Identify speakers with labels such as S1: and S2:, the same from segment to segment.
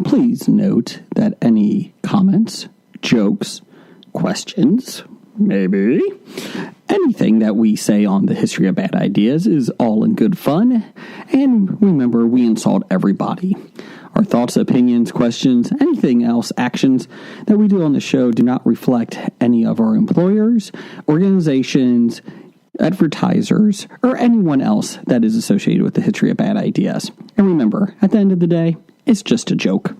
S1: Please note that any comments, jokes, questions, maybe anything that we say on the History of Bad Ideas is all in good fun. And remember, we insult everybody. Our thoughts, opinions, questions, anything else, actions that we do on the show do not reflect any of our employers, organizations, advertisers, or anyone else that is associated with the History of Bad Ideas. And remember, at the end of the day, it's just a joke.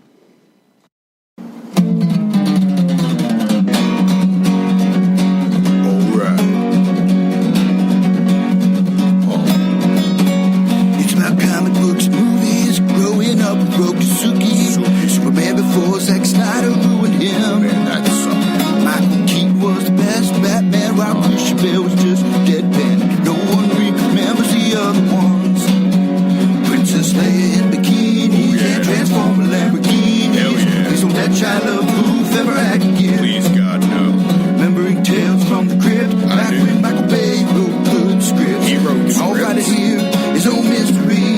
S2: Superman before Zack Snyder ruined him. Michael Keaton was the best Batman, while Christian Bale was just deadpan. No one remembers the other ones. Princess Leia in bikini and Transformer Lamborghinis. Please don't let Shia LaBeouf ever act again.
S3: Please, God, no.
S2: Remembering Tales from the Crypt, back when Michael Bay wrote good scripts.
S3: He wrote scripts.
S2: All right here is no mystery.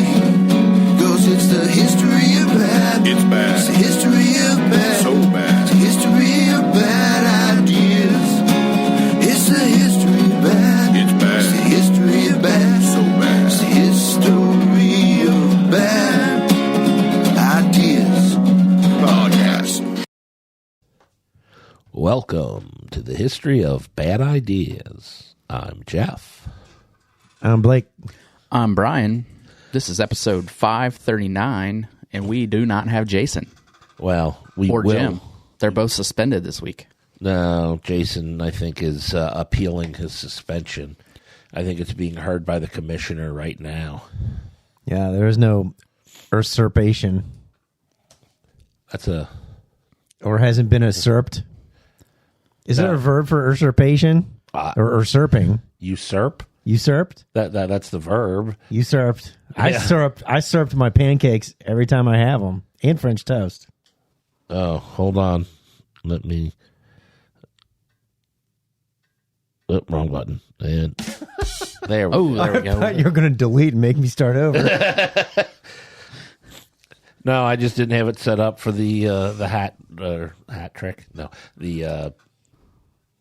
S2: It's the history of bad.
S3: It's bad.
S2: It's the history of bad.
S3: So bad.
S2: It's the history of bad ideas. It's the history of bad.
S3: It's bad.
S2: It's the history of bad.
S3: So bad.
S2: It's the history of bad ideas.
S3: Podcast.
S4: Welcome to the History of Bad Ideas. I'm Jeff.
S5: I'm Blake.
S6: I'm Brian. This is episode 539, and we do not have Jason
S4: Well, we
S6: or
S4: will.
S6: Jim. They're both suspended this week.
S4: No, Jason, I think, is appealing his suspension. I think it's being heard by the commissioner right now.
S5: Yeah, there is no usurpation.
S4: That's a...
S5: Or hasn't been usurped. Is there a verb for usurpation? Or usurping?
S4: Usurp?
S5: Usurped?
S4: That's the verb.
S5: Usurped.
S4: Yeah.
S5: I usurped my pancakes every time I have them. And French toast.
S4: Oh, hold on. Let me... Oh, wrong button. And there we go.
S6: There we
S5: I thought
S6: go.
S5: you were going to delete and make me start over.
S4: No, I just didn't have it set up for the hat trick. No, the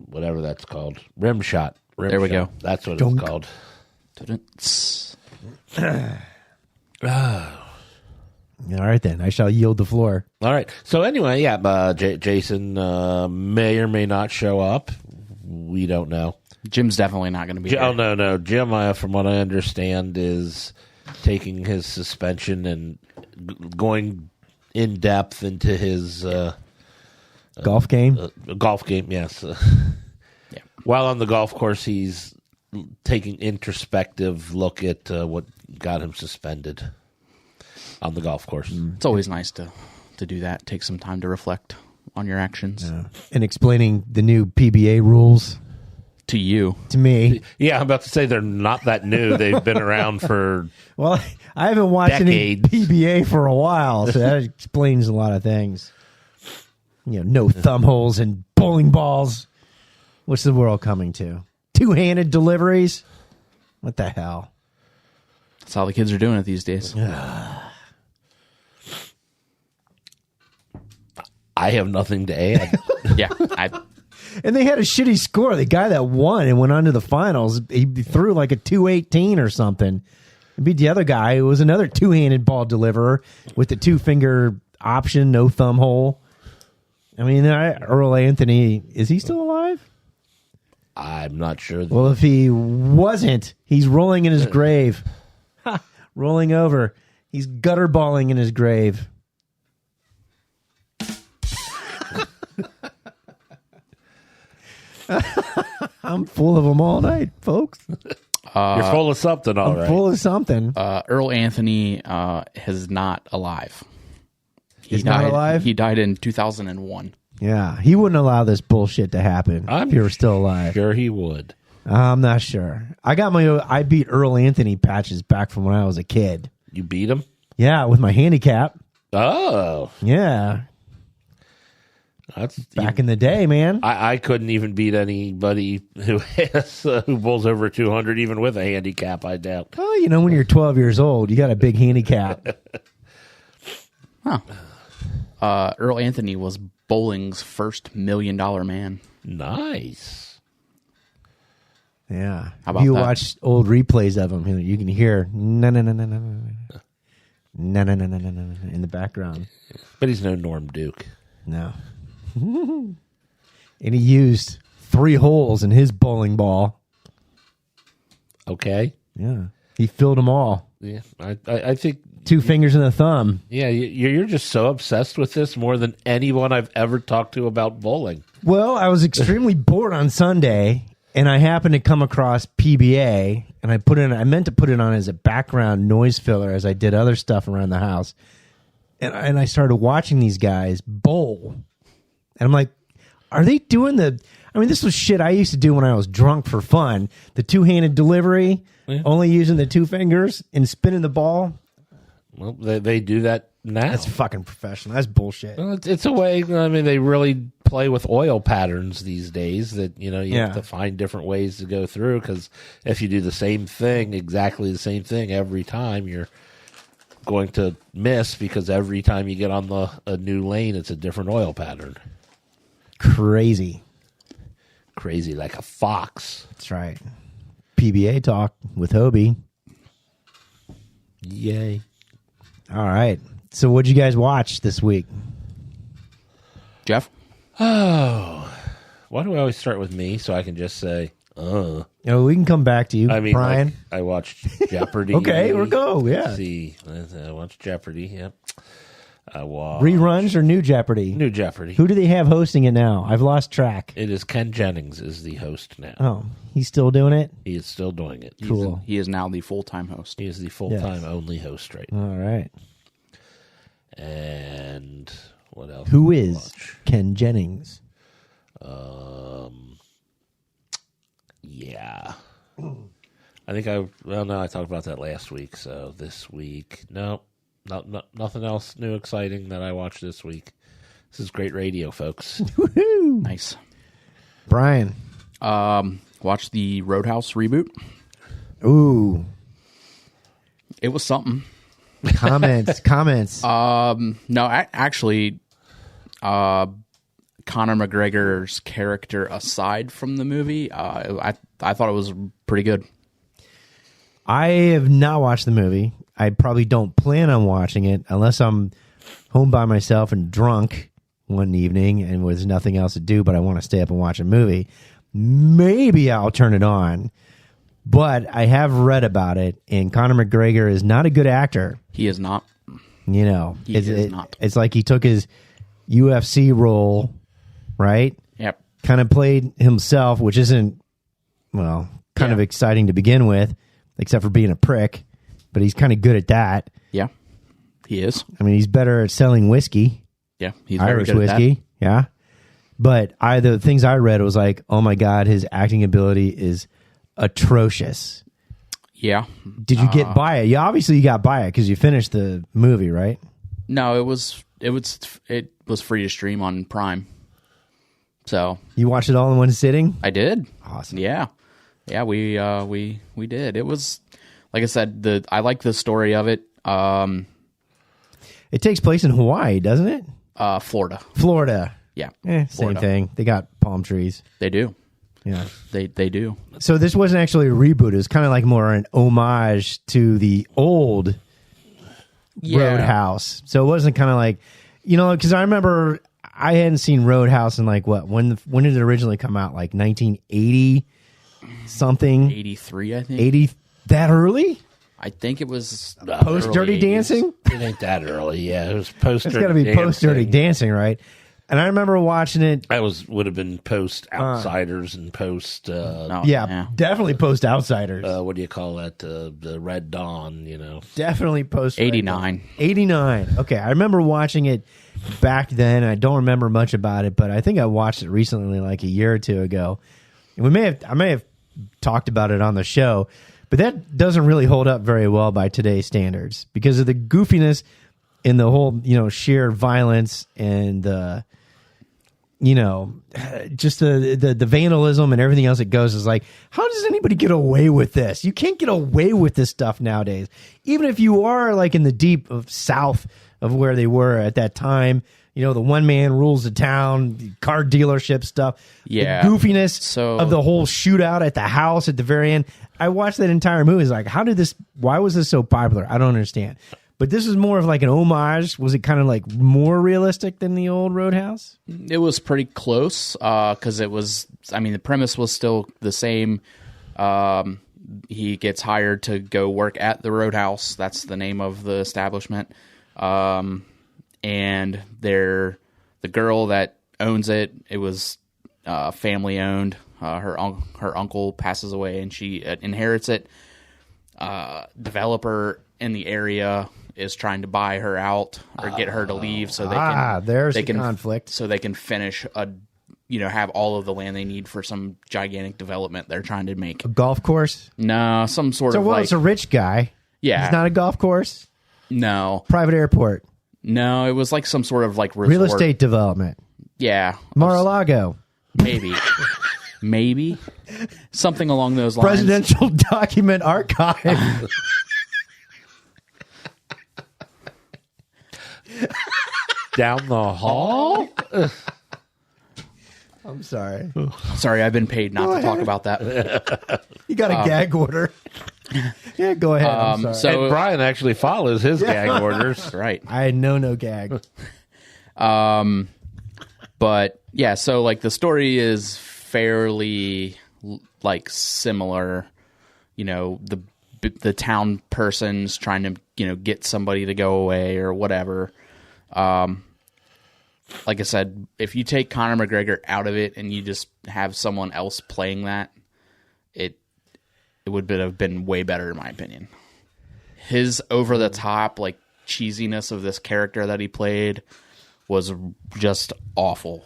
S4: whatever that's called, rim shot.
S6: There we go.
S4: That's what
S5: Dunk.
S4: it's called.
S5: All right, then. I shall yield the floor.
S4: All right. So anyway, yeah, Jason may or may not show up. We don't know.
S6: Jim's definitely not going to be
S4: Oh
S6: here.
S4: no, Jim, from what I understand, is taking his suspension and going in depth into his
S5: Golf game?
S4: golf game. Yes.
S6: Yeah.
S4: While on the golf course, he's taking introspective look at what got him suspended on the golf course.
S6: It's always nice to do that. Take some time to reflect on your actions.
S5: And explaining the new PBA rules
S6: To you.
S5: to me.
S4: Yeah, I'm about to say they're not that new. They've been around for...
S5: Well, I haven't watched
S4: Decades.
S5: any PBA for a while, so that explains a lot of things. You know, no thumb holes and bowling balls. What's the world coming to? Two-handed deliveries? What the hell?
S6: That's how the kids are doing it these days.
S4: I have nothing to add.
S6: Yeah.
S5: And they had a shitty score. The guy that won and went on to the finals, he threw like a 218 or something. He beat the other guy who was another two-handed ball deliverer with the two-finger option, no thumb hole. I mean, Earl Anthony, is he still alive?
S4: I'm not sure.
S5: Well, if he wasn't, he's rolling in his grave. Ha, rolling over. He's gutter balling in his grave. I'm full of them all night, folks.
S4: You're full of something, all
S5: I'm
S4: right.
S5: full of something.
S6: Earl Anthony is not alive.
S5: He's not alive?
S6: He died in 2001.
S5: Yeah, he wouldn't allow this bullshit to happen if he were still alive.
S4: Sure he would.
S5: I'm not sure. I beat Earl Anthony patches back from when I was a kid.
S4: You beat him?
S5: Yeah, with my handicap.
S4: Oh.
S5: Yeah,
S4: That's
S5: back in the day, man.
S4: I couldn't even beat anybody who has who bowls over 200, even with a handicap, I doubt.
S5: Well, you know, when you're 12 years old, you got a big handicap.
S6: Huh. Earl Anthony was bowling's first $1 million man.
S4: Nice.
S5: Yeah.
S6: How about
S5: you
S6: that?
S5: watch old replays of him, you can hear no in the background.
S4: But he's no Norm Duke.
S5: No. And he used 3 holes in his bowling ball.
S4: Okay.
S5: Yeah. He filled them all.
S4: Yeah. I think
S5: 2 fingers and a thumb.
S4: Yeah, you're just so obsessed with this more than anyone I've ever talked to about bowling.
S5: Well, I was extremely bored on Sunday, and I happened to come across PBA, and I meant to put it on as a background noise filler as I did other stuff around the house. And I started watching these guys bowl. And I'm like, are they doing this was shit I used to do when I was drunk for fun. The 2-handed delivery, only using the 2 fingers and spinning the ball.
S4: Well, they do that now.
S5: That's fucking professional. That's bullshit.
S4: Well, it's a way. I mean, they really play with oil patterns these days. That you have to find different ways to go through. Because if you do the same thing, exactly the same thing every time, you're going to miss. Because every time you get on a new lane, it's a different oil pattern.
S5: Crazy
S4: like a fox.
S5: That's right. PBA talk with Hobie.
S4: Yay.
S5: All right. So what'd you guys watch this week?
S6: Jeff?
S4: Oh, why do we always start with me so I can just say,
S5: We can come back to you,
S4: I mean,
S5: Brian.
S4: like, I watched Jeopardy.
S5: Okay, we'll go, yeah.
S4: Let's see. I watched Jeopardy, yep. I watched
S5: Reruns or New Jeopardy?
S4: New Jeopardy.
S5: Who do they have hosting it now? I've lost track.
S4: It is Ken Jennings is the host now.
S5: Oh, he's still doing it?
S4: He is still doing it.
S5: Cool.
S6: He is now the full-time host.
S4: He is the full-time only host right now.
S5: All right.
S4: And what else?
S5: Who
S4: did I
S5: is
S4: watch?
S5: Ken Jennings?
S4: Yeah. I think I talked about that last week. So this week, nothing else new exciting that I watched this week. This is great radio, folks.
S5: Woohoo!
S6: Nice.
S5: Brian.
S6: Watch the Roadhouse reboot.
S5: Ooh.
S6: It was something.
S5: Comments.
S6: No, actually, Conor McGregor's character, aside from the movie, I thought it was pretty good.
S5: I have not watched the movie. I probably don't plan on watching it unless I'm home by myself and drunk one evening and with nothing else to do, but I want to stay up and watch a movie. Maybe I'll turn it on. But I have read about it, and Conor McGregor is not a good actor.
S6: He is not.
S5: You know,
S6: He is not.
S5: It's like he took his UFC role, right?
S6: Yep.
S5: Kind of played himself, which isn't, kind of exciting to begin with, except for being a prick. But he's kind of good at that.
S6: Yeah. He is.
S5: I mean, he's better at selling whiskey,
S6: Yeah. He's very
S5: Irish
S6: good at
S5: whiskey.
S6: that.
S5: Yeah. But the things I read was like, oh my God, his acting ability is atrocious.
S6: Yeah.
S5: Did you get by it? You obviously got by it because you finished the movie, right?
S6: No, it was free to stream on Prime. So
S5: You watched it all in one sitting?
S6: I did.
S5: Awesome.
S6: Yeah. Yeah, we did. It was, like I said, I like the story of it.
S5: It takes place in Hawaii, doesn't it?
S6: Florida.
S5: Florida.
S6: Yeah.
S5: Same
S6: Florida.
S5: thing. They got palm trees.
S6: They do.
S5: Yeah.
S6: They do.
S5: So this wasn't actually a reboot. It was kind of like more an homage to the old Roadhouse. So it wasn't kind of like, because I remember I hadn't seen Roadhouse in like when did it originally come out? Like 1980 something?
S6: 83, I think.
S5: 80 that early?
S6: I think it was
S5: Post
S6: early
S5: Dirty
S6: 80s.
S5: Dancing?
S4: It ain't that early. Yeah, it was post.
S5: It's got to be post Dirty Dancing, right? And I remember watching it.
S4: That would have been post Outsiders and post.
S6: No,
S5: Yeah, definitely post Outsiders.
S4: What do you call that? The Red Dawn.
S5: Definitely post
S6: 89.
S5: 89. Okay, I remember watching it back then. I don't remember much about it, but I think I watched it recently, like a year or two ago. And I may have talked about it on the show, but that doesn't really hold up very well by today's standards because of the goofiness in the whole, sheer violence and just the vandalism and everything else that goes is like, how does anybody get away with this? You can't get away with this stuff nowadays. Even if you are like in the deep of South of where they were at that time. You know, the one man rules the town, the car dealership stuff.
S6: Yeah.
S5: The goofiness of the whole shootout at the house at the very end. I watched that entire movie. It's like, why was this so popular? I don't understand. But this was more of like an homage. Was it kind of like more realistic than the old Roadhouse?
S6: It was pretty close because it was, I mean, the premise was still the same. He gets hired to go work at the Roadhouse. That's the name of the establishment. And the girl that owns it, it was family owned. Her uncle passes away and she inherits it. Developer in the area is trying to buy her out or get her to leave so they can
S5: conflict.
S6: So they can finish have all of the land they need for some gigantic development they're trying to make.
S5: A golf course?
S6: No, some sort of
S5: it's a rich guy.
S6: Yeah.
S5: It's not a golf course?
S6: No.
S5: Private airport?
S6: No, it was like some sort of like resort.
S5: Real estate development?
S6: Yeah.
S5: Mar-a-Lago?
S6: Maybe. Maybe. Something along those lines.
S5: Presidential Document Archive.
S4: Down the hall?
S5: I'm sorry.
S6: Sorry, I've been paid not to talk about that.
S5: You got a gag order. Yeah, go ahead. I'm sorry.
S6: So
S4: And Brian actually follows his gag orders.
S6: right.
S5: I had no gag.
S6: But yeah, so like the story is fairly like similar. You know, the town person's trying to get somebody to go away or whatever. Like I said, if you take Conor McGregor out of it and you just have someone else playing that, it would have been way better in my opinion. His over the top like cheesiness of this character that he played was just awful.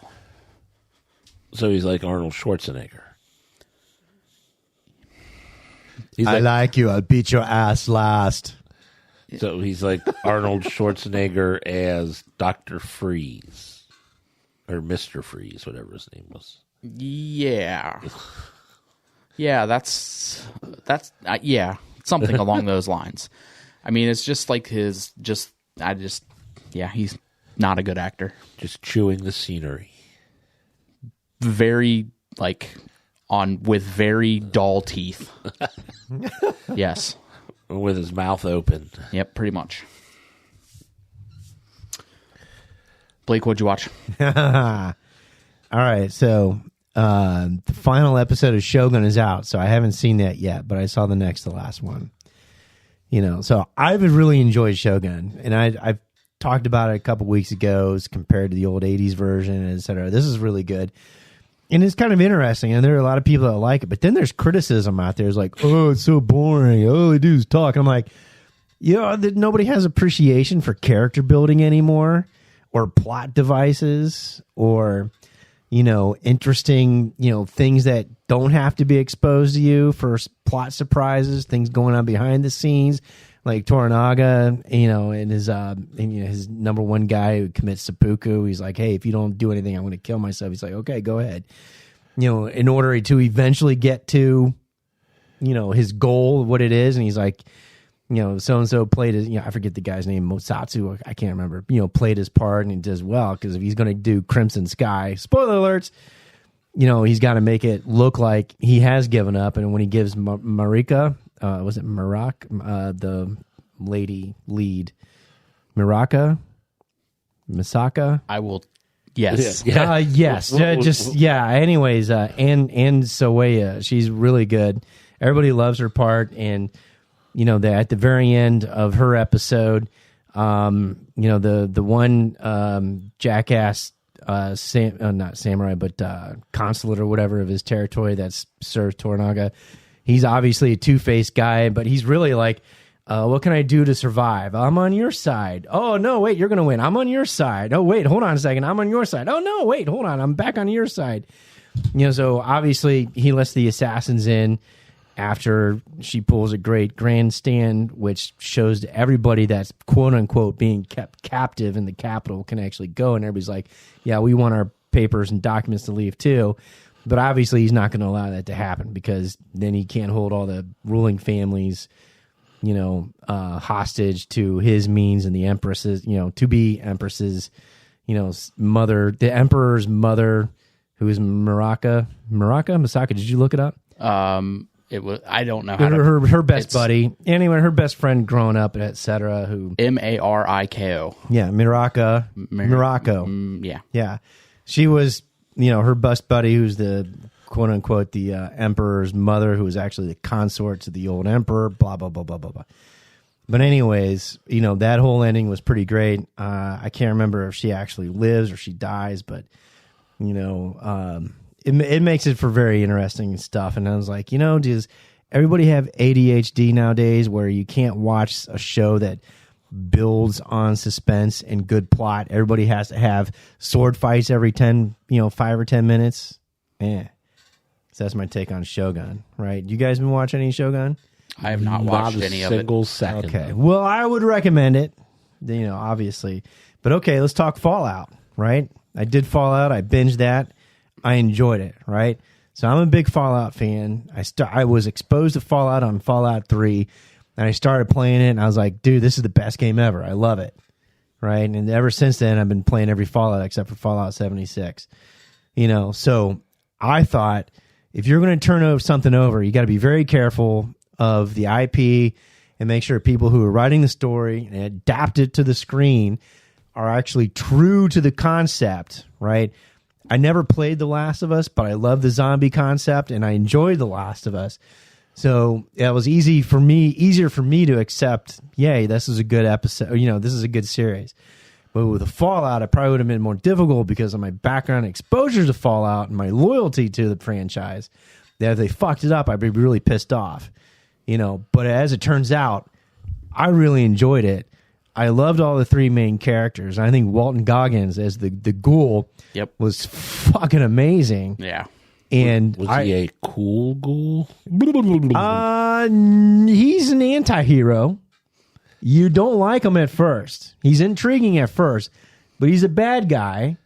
S4: So he's like Arnold Schwarzenegger.
S5: I like you. I'll beat your ass last.
S4: So he's like Arnold Schwarzenegger as Dr. Freeze. Or Mr. Freeze, whatever his name was.
S6: Yeah. Yeah, that's something along those lines. I mean, it's just like he's not a good actor.
S4: Just chewing the scenery.
S6: Very with very dull teeth. Yes.
S4: With his mouth open.
S6: Yep, pretty much. Blake, what'd you watch?
S5: All right, so the final episode of Shogun is out, so I haven't seen that yet, but I saw the last one. So I've really enjoyed Shogun, and I've talked about it a couple weeks ago as compared to the old 80s version, etc. This is really good. And it's kind of interesting, and there are a lot of people that like it, but then there's criticism out there. It's like, oh, it's so boring. All they do is talk. And I'm like, nobody has appreciation for character building anymore, or plot devices, or, interesting, things that don't have to be exposed to you for plot surprises, things going on behind the scenes, like Toranaga, and his number one guy who commits seppuku. He's like, hey, if you don't do anything, I'm going to kill myself. He's like, okay, go ahead. In order to eventually get to, his goal, what it is. And he's like, so-and-so played his, I forget the guy's name, Mosatsu, I can't remember, played his part and he does well, because if he's going to do Crimson Sky, spoiler alerts, he's got to make it look like he has given up. And when he gives Marika, was it Marak, the lady lead, Misaka?
S6: I will, yes.
S5: Yes. Anyways, and Soeya, she's really good. Everybody loves her part, and at the very end of her episode, the one jackass, not samurai, but consulate or whatever of his territory that's Sir Toranaga. He's obviously a two-faced guy, but he's really like, what can I do to survive? I'm on your side. Oh, no, wait, you're going to win. I'm on your side. Oh, wait, hold on a second. I'm on your side. Oh, no, wait, hold on. I'm back on your side. So obviously he lets the assassins in after she pulls a great grandstand, which shows to everybody that's quote-unquote being kept captive in the Capitol can actually go. And everybody's like, yeah, we want our papers and documents to leave too. But obviously he's not going to allow that to happen, because then he can't hold all the ruling families hostage to his means and the Empress's, to be Empress's, mother, the Emperor's mother, who is Misaka. Did you look it up?
S6: It was. I don't know.
S5: Her best buddy. Anyway, her best friend growing up, etc. Who
S6: Mariko.
S5: Yeah, Mirako.
S6: Yeah.
S5: Yeah, she was. Her best buddy, who's the quote unquote the Emperor's mother, who was actually the consort to the old Emperor. Blah blah blah blah blah blah. But anyways, that whole ending was pretty great. I can't remember if she actually lives or she dies, but it makes it for very interesting stuff. And I was like, does everybody have ADHD nowadays where you can't watch a show that builds on suspense and good plot? Everybody has to have sword fights every 5 or 10 minutes. Yeah. So that's my take on Shogun, right? You guys been watching any Shogun?
S6: I have not watched any of it.
S4: Single second.
S5: Okay. Well, I would recommend it, obviously. But okay, let's talk Fallout, right? I did Fallout. I binged that. I enjoyed it, right? So I'm a big Fallout fan. I was exposed to Fallout on Fallout 3, and I started playing it, and I was like, dude, this is the best game ever. I love it, right? And ever since then, I've been playing every Fallout except for Fallout 76. So I thought, if you're going to turn something over, you got to be very careful of the IP and make sure people who are writing the story and adapt it to the screen are actually true to the concept, right? I never played The Last of Us, but I love the zombie concept and I enjoyed The Last of Us. So it was easier for me to accept, yay, this is a good episode, this is a good series. But with the Fallout, it probably would have been more difficult because of my background exposure to Fallout and my loyalty to the franchise. That if they fucked it up, I'd be really pissed off. But as it turns out, I really enjoyed it. I loved all the three main characters. I think Walton Goggins as the ghoul was fucking amazing.
S6: Yeah.
S5: And
S4: was he a cool ghoul?
S5: He's an anti-hero. You don't like him at first. He's intriguing at first, but he's a bad guy.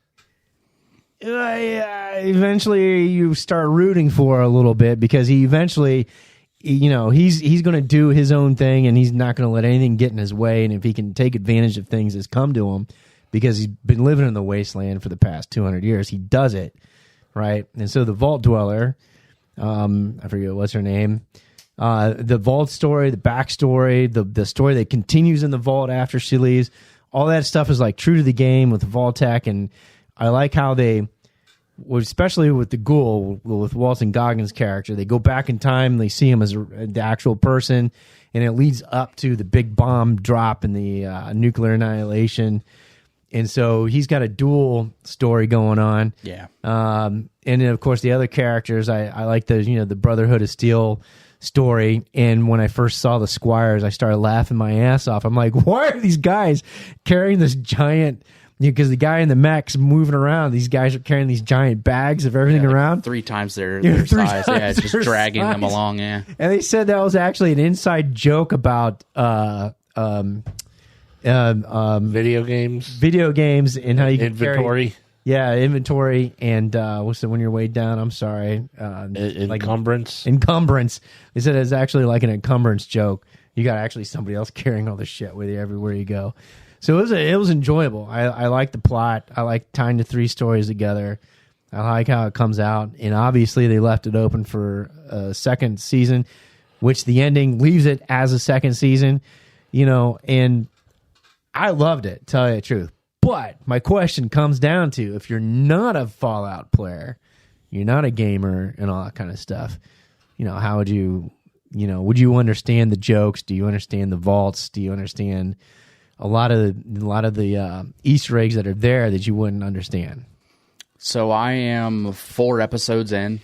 S5: Eventually, you start rooting for a little bit because he eventually, he's going to do his own thing and he's not going to let anything get in his way. And if he can take advantage of things that's come to him because he's been living in the wasteland for the past 200 years, he does it, right? And so the Vault Dweller, I forget what's her name. The Vault story, the backstory, the story that continues in the Vault after she leaves, all that stuff is like true to the game with the Vault-Tec, and I like how they, especially with the ghoul, with Walton Goggins' character, they go back in time and they see him as the actual person, and it leads up to the big bomb drop and the nuclear annihilation. And so he's got a dual story going on.
S6: Yeah.
S5: And then, of course, the other characters, I like the Brotherhood of Steel story. And when I first saw the Squires, I started laughing my ass off. I'm like, why are these guys carrying this giant... Because the guy in the mech's moving around, these guys are carrying these giant bags of everything around.
S6: 3 times their size. Yeah, just dragging them along, yeah.
S5: And they said that was actually an inside joke about
S4: video games
S5: and how you
S4: inventory.
S5: Inventory and what's the when you're weighed down? I'm sorry,
S4: encumbrance.
S5: Encumbrance. They said it's actually like an encumbrance joke. You got actually somebody else carrying all the shit with you everywhere you go. So it was enjoyable. I like the plot. I like tying the 3 stories together. I like how it comes out, and obviously they left it open for a second season, which the ending leaves it as a second season. And I loved it, tell you the truth. But my question comes down to, if you're not a Fallout player, you're not a gamer and all that kind of stuff, how would you, would you understand the jokes? Do you understand the vaults? Do you understand a lot of the Easter eggs that are there that you wouldn't understand?
S6: So I am 4 episodes in.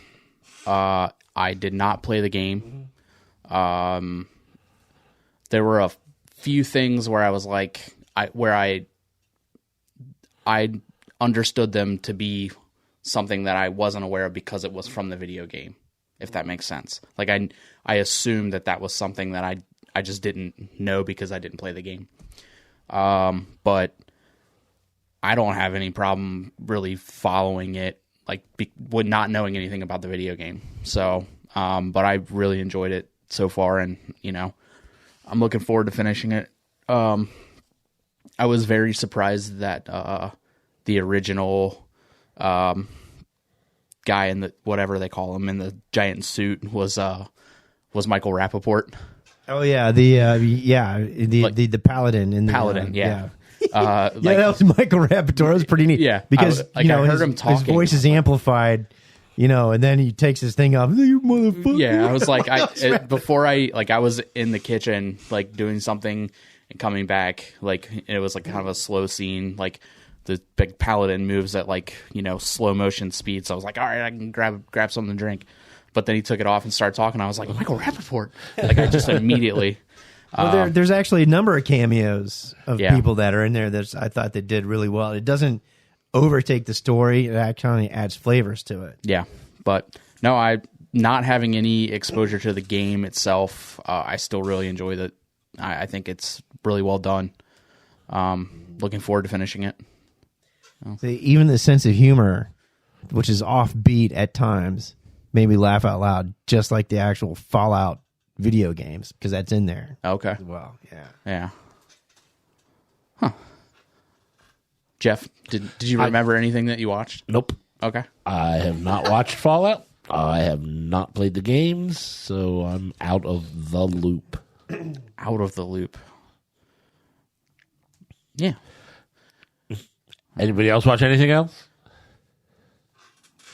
S6: I did not play the game. There were a few things where I was like, I understood them to be something that I wasn't aware of because it was from the video game, if that makes sense. Like I assumed that was something that I just didn't know because I didn't play the game. But I don't have any problem really following it, with not knowing anything about the video game. So, but I really enjoyed it so far, and I'm looking forward to finishing it. I was very surprised that the original guy in the whatever they call him in the giant suit was Michael Rappaport.
S5: Oh yeah, the paladin in the
S6: Paladin, yeah.
S5: That was Michael Rappaport. That was pretty neat.
S6: Yeah,
S5: because
S6: I heard him talking.
S5: His voice is amplified, and then he takes his thing off. You motherfucker!
S6: Yeah, I was like, before I was in the kitchen like doing something and coming back, like it was like kind of a slow scene, like the big paladin moves at like slow motion speed. So I was like, all right, I can grab something to drink. But then he took it off and started talking. I was like, Michael Rappaport. Like I just immediately.
S5: Well, there's actually a number of cameos of people that are in there that I thought they did really well. It doesn't overtake the story. It actually adds flavors to it.
S6: Yeah, but no, I not having any exposure to the game itself, I still really enjoy that. I think it's really well done. Looking forward to finishing it.
S5: See, even the sense of humor, which is offbeat at times, made me laugh out loud, just like the actual Fallout video games, because that's in there.
S6: Okay.
S5: Well, yeah.
S6: Yeah. Huh. Jeff, did you remember anything that you watched?
S4: Nope.
S6: Okay.
S4: I have not watched Fallout. I have not played the games, so I'm out of the loop.
S6: Out of the loop. Yeah.
S4: Anybody else watch anything else?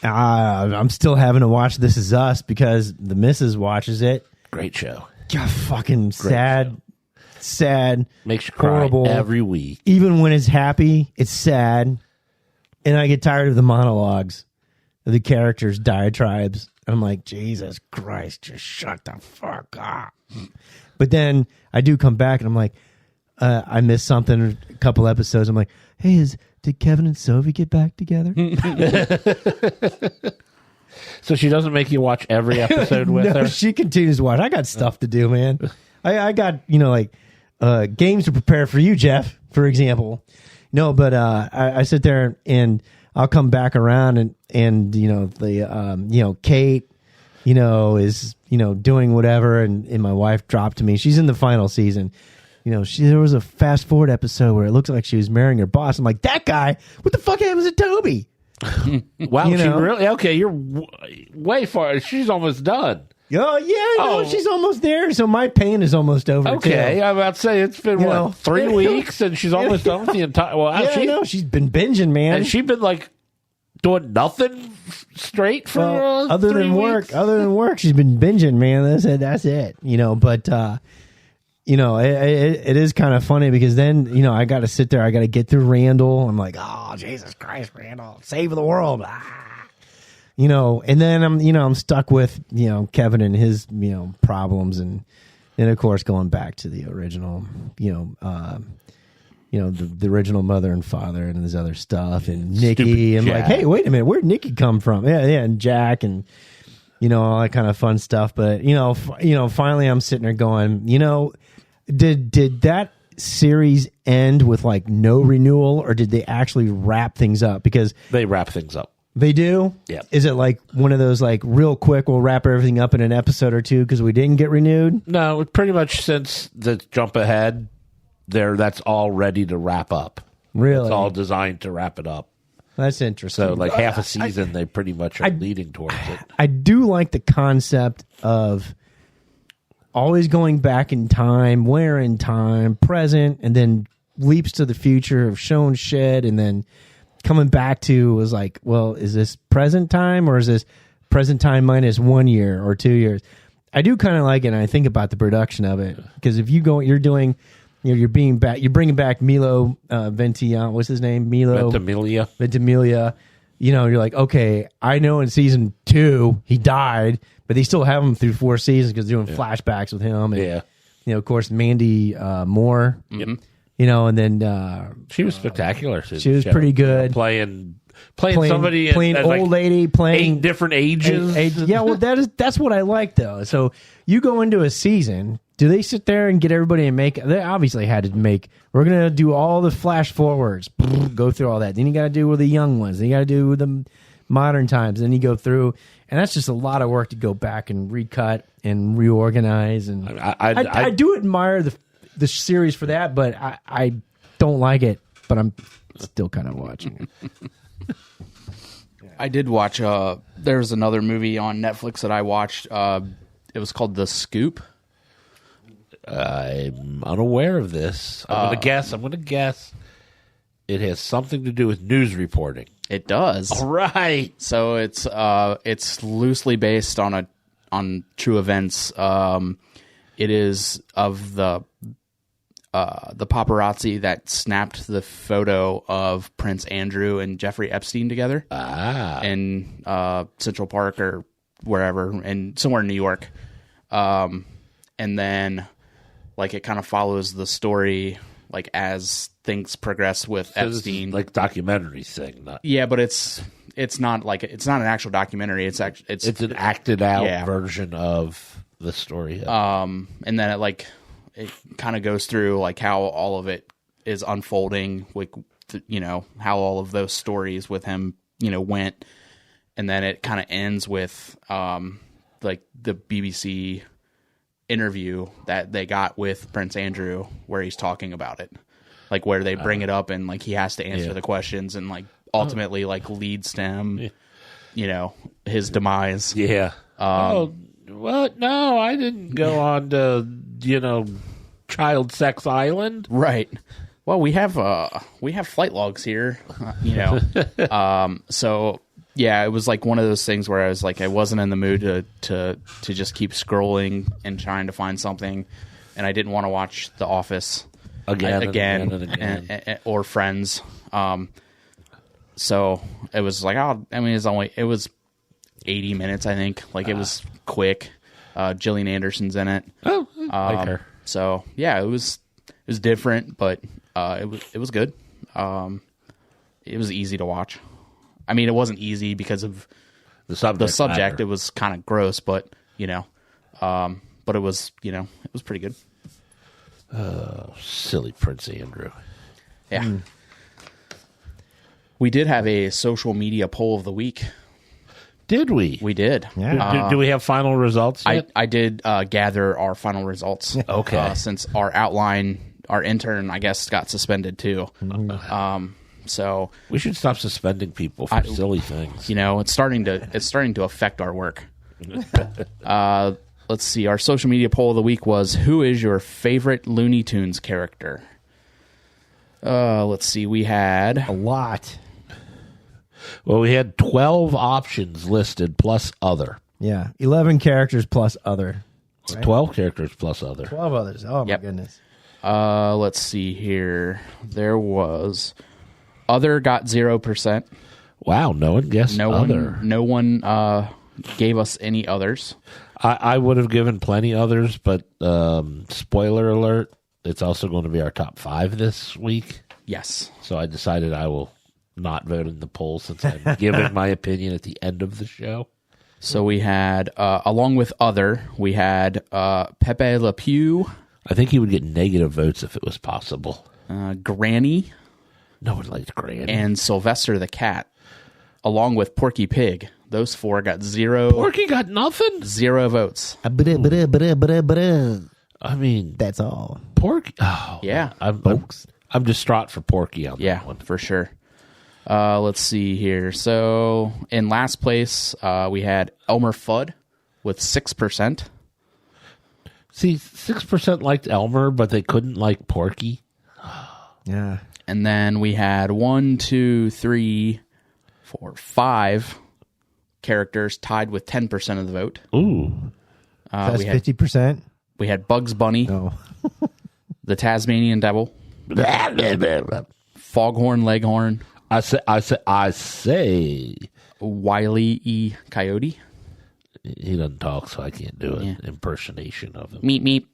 S5: I'm still having to watch This Is Us because the missus watches it.
S4: Great show.
S5: God, fucking sad.
S4: Makes you cry
S5: horrible.
S4: Every week.
S5: Even when it's happy, it's sad. And I get tired of the monologues of the characters' diatribes. And I'm like, Jesus Christ, just shut the fuck up. But then I do come back and I'm like, I missed something, a couple episodes. I'm like, hey, did Kevin and Sophie get back together?
S4: So she doesn't make you watch every episode with her?
S5: She continues to watch. I got stuff to do, man. I got, games to prepare for you, Jeff, for example. No, but I sit there and I'll come back around and Kate, is, doing whatever. And my wife dropped to me. She's in the final season. There was a fast forward episode where it looks like she was marrying her boss. I'm like, that guy, what the fuck happens to Toby?
S4: Wow, she really? Okay, you're way far. She's almost done.
S5: Oh, yeah, she's almost there. So my pain is almost over.
S4: Okay,
S5: too.
S4: I'm about to say it's been, 3 weeks and she's almost done with the entire... Well,
S5: she's been binging, man.
S4: And she's been, doing nothing straight for
S5: other
S4: 3
S5: than work.
S4: weeks?
S5: Other than work, she's been binging, man. That's it. But... it is kind of funny because then, I got to sit there. I got to get through Randall. I'm like, oh, Jesus Christ, Randall, save the world. And then I'm stuck with, Kevin and his, problems. And of course, going back to the original, the original mother and father and this other stuff and Nikki. And like, hey, wait a minute, where'd Nikki come from? Yeah. And Jack and, all that kind of fun stuff. But, finally I'm sitting there going, did that series end with no renewal or did they actually wrap things up? Because
S4: they wrap things up.
S5: They do?
S4: Yeah.
S5: Is it one of those real quick, we'll wrap everything up in an episode or two because we didn't get renewed?
S4: No, pretty much since the jump ahead, that's all ready to wrap up.
S5: Really?
S4: It's all designed to wrap it up.
S5: That's interesting.
S4: So half a season, they pretty much are leading towards it.
S5: I do like the concept of always going back in time, where in time, present, and then leaps to the future of showing shit, and then coming back to was well, is this present time or is this present time minus 1 year or 2 years? I do kind of like it, and I think about the production of it because if you're bringing back Milo Ventimiglia, what's his name? Ventimiglia. You're like, okay, I know in season 2 he died, but they still have him through 4 seasons because they're doing flashbacks with him. And, of course, Mandy Moore.
S4: Mm-hmm.
S5: And then
S4: she was spectacular.
S5: She was pretty good.
S4: Playing somebody,
S5: playing old lady, playing
S4: 8 different ages.
S5: Yeah, well, that's what I like though. So you go into a season. Do they sit there and get everybody to make? They obviously had to make. We're gonna do all the flash forwards, go through all that. Then you got to do with the young ones. Then you got to do with the modern times. And you go through, and that's just a lot of work to go back and recut and reorganize. And I do admire the series for that, but I don't like it. But I'm still kind of watching it.
S6: I did watch. There's another movie on Netflix that I watched. It was called The Scoop.
S4: I'm unaware of this. I'm gonna guess. It has something to do with news reporting.
S6: It does.
S4: All right.
S6: So it's loosely based on true events. It is of the paparazzi that snapped the photo of Prince Andrew and Jeffrey Epstein together in Central Park or wherever, and somewhere in New York. And then, like, it kind of follows the story, like, as things progress with Epstein.
S4: Like documentary thing.
S6: Yeah, but it's not an actual documentary. It's
S4: an acted out version of the story.
S6: And then it kind of goes through like how all of it is unfolding, like, how all of those stories with him, went. And then it kind of ends with like the BBC interview that they got with Prince Andrew where he's talking about it, like where they bring it up and like he has to answer the questions and like ultimately like leads to him, his demise.
S4: Yeah. What? No, I didn't go on to, child sex island.
S6: Right. Well, we have flight logs here, so yeah, it was like one of those things where I was like, I wasn't in the mood to just keep scrolling and trying to find something, and I didn't want to watch The Office again. Or Friends. So it was like, it was 80 minutes, I think. Like it was quick. Gillian Anderson's in it.
S4: Oh, I like her.
S6: So yeah, it was different, but it was good. It was easy to watch. I mean, it wasn't easy because of the subject. It was kind of gross, but but it was it was pretty good.
S4: Silly Prince Andrew.
S6: Yeah. We did have a social media poll of the week.
S4: Did we?
S6: We did.
S5: Yeah.
S4: Do we have final results yet?
S6: I did gather our final results.
S4: Okay.
S6: Since our intern, I guess, got suspended too. So
S4: we should stop suspending people for silly things.
S6: It's starting to affect our work. Let's see. Our social media poll of the week was, who is your favorite Looney Tunes character? Let's see. We had
S5: a lot.
S4: Well, we had 12 options listed plus other.
S5: Yeah, 11 characters plus other.
S4: Right? 12 characters plus other.
S5: 12 others. Oh, my goodness.
S6: Let's see here. There was other got 0%.
S4: Wow, no one guessed other.
S6: No one gave us any others.
S4: I would have given plenty others, but spoiler alert, it's also going to be our top 5 this week.
S6: Yes.
S4: So I decided I will not vote in the poll since I'm giving my opinion at the end of the show.
S6: So we had, along with other, we had Pepe Le Pew.
S4: I think he would get negative votes if it was possible.
S6: Granny.
S4: No one liked Granny.
S6: And Sylvester the Cat, along with Porky Pig. Those 4 got 0.
S4: Porky got nothing?
S6: 0 votes.
S4: I mean,
S5: that's all.
S4: Porky. Oh,
S6: yeah.
S4: I'm distraught for Porky on that one.
S6: For sure. Let's see here. So in last place, we had Elmer Fudd with 6%.
S4: See, 6% liked Elmer, but they couldn't like Porky.
S5: Yeah.
S6: And then we had 5 characters tied with 10% of the vote.
S4: Ooh.
S5: That's 50%?
S6: We had Bugs Bunny.
S5: No.
S6: The Tasmanian Devil. Foghorn Leghorn.
S4: I say.
S6: Wile E. Coyote.
S4: He doesn't talk, so I can't do an impersonation of him.
S6: Meep Meep.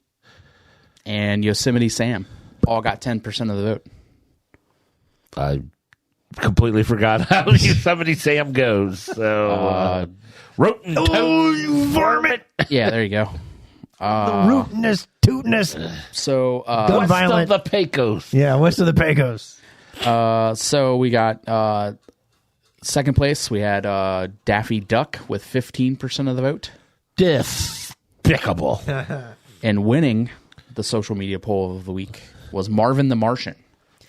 S6: And Yosemite Sam. All got 10% of the vote.
S4: I completely forgot how Yosemite Sam goes. So, Rotten Toad, you varmint!
S6: Yeah, there you go.
S5: The rootiness, tootiness.
S6: So,
S4: west of the Pecos.
S5: Yeah, west of the Pecos.
S6: So we got Second place, we had Daffy Duck with 15% of the vote.
S4: Despicable.
S6: And winning the social media poll of the week was Marvin the Martian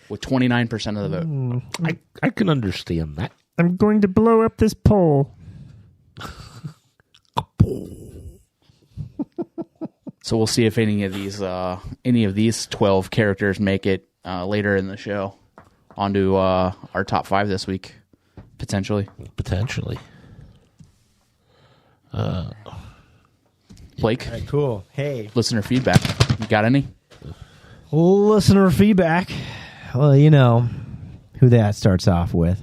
S6: with 29% of the vote.
S4: I can understand that.
S5: I'm going to blow up this pole.
S6: So we'll see if any of these 12 characters make it later in the show onto our top 5 this week, potentially. Blake,
S5: Cool. Hey.
S6: listener feedback. You got any?
S5: Listener feedback. Well, you know who that starts off with.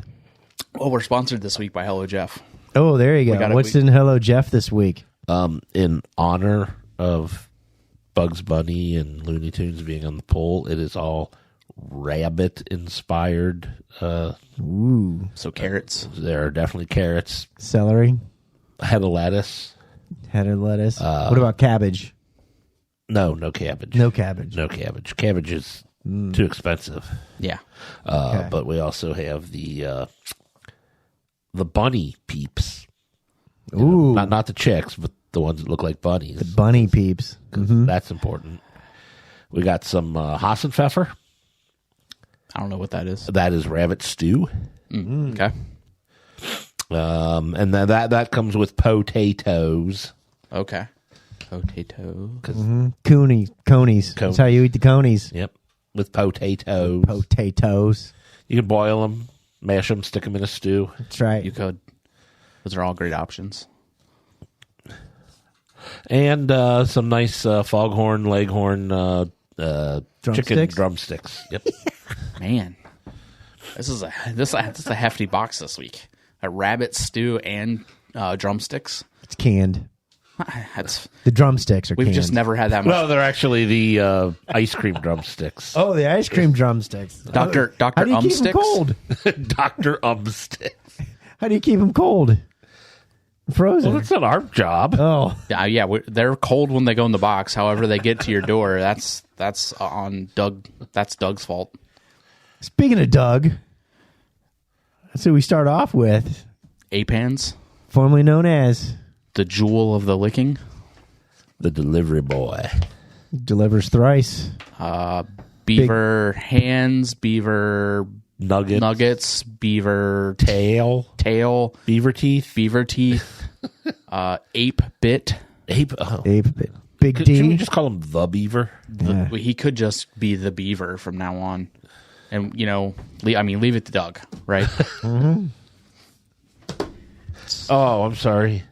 S6: Well, we're sponsored this week by Hello Jeff.
S5: Oh, there you
S6: We got
S5: go.
S6: it.
S5: What's in Hello Jeff this week?
S4: In honor of Bugs Bunny and Looney Tunes being on the poll, it is all rabbit-inspired.
S5: Ooh.
S6: So carrots.
S4: There are definitely carrots,
S5: Celery.
S4: head of lettuce.
S5: Head of lettuce. What about cabbage?
S4: No cabbage.
S5: No cabbage.
S4: No cabbage. Cabbage is too expensive.
S6: Yeah.
S5: Okay.
S4: But we also have the bunny peeps.
S5: Ooh.
S4: Not the chicks, but the ones that look like bunnies.
S5: Bunny peeps.
S4: 'Cause that's important. We got some Hassenpfeffer.
S6: I don't know what that is.
S4: That is rabbit stew.
S6: Okay.
S4: And then that comes with potatoes.
S6: Okay. Potato.
S5: Conies. That's how you eat the conies.
S4: Yep. With potatoes.
S5: Potatoes.
S4: You can boil them, mash them, stick them in a stew.
S5: That's right.
S6: You could. Those are all great options.
S4: And some nice foghorn, leghorn, chicken drumsticks. Yep.
S6: Man, this is a hefty box this week. A rabbit stew and drumsticks.
S5: It's canned.
S6: That's
S5: The drumsticks are
S6: we've
S5: canned.
S6: just never had that much.
S4: Well, they're actually the ice cream drumsticks.
S5: Oh, the ice cream drumsticks.
S6: Doctor
S5: How do you keep them
S6: Umsticks.
S5: cold?
S4: Dr. Umsticks.
S5: How do you keep them cold? Frozen.
S4: Well, that's not our job.
S5: Oh,
S6: Yeah, they're cold when they go in the box. However, they get to your door. That's on Doug. That's Doug's fault.
S5: speaking of Doug, that's who we start off with,
S6: Apans,
S5: formerly known as
S6: the jewel of the licking.
S4: The delivery boy.
S5: Delivers Thrice.
S6: Beaver hands, beaver
S4: Nuggets.
S6: beaver
S4: Tail. Beaver teeth.
S6: ape bit.
S4: Ape.
S5: Big
S4: Should we
S5: D.
S4: just call him the beaver?
S5: Yeah.
S6: He could just be the beaver from now on. And, leave it to Doug, right?
S4: Oh, I'm sorry.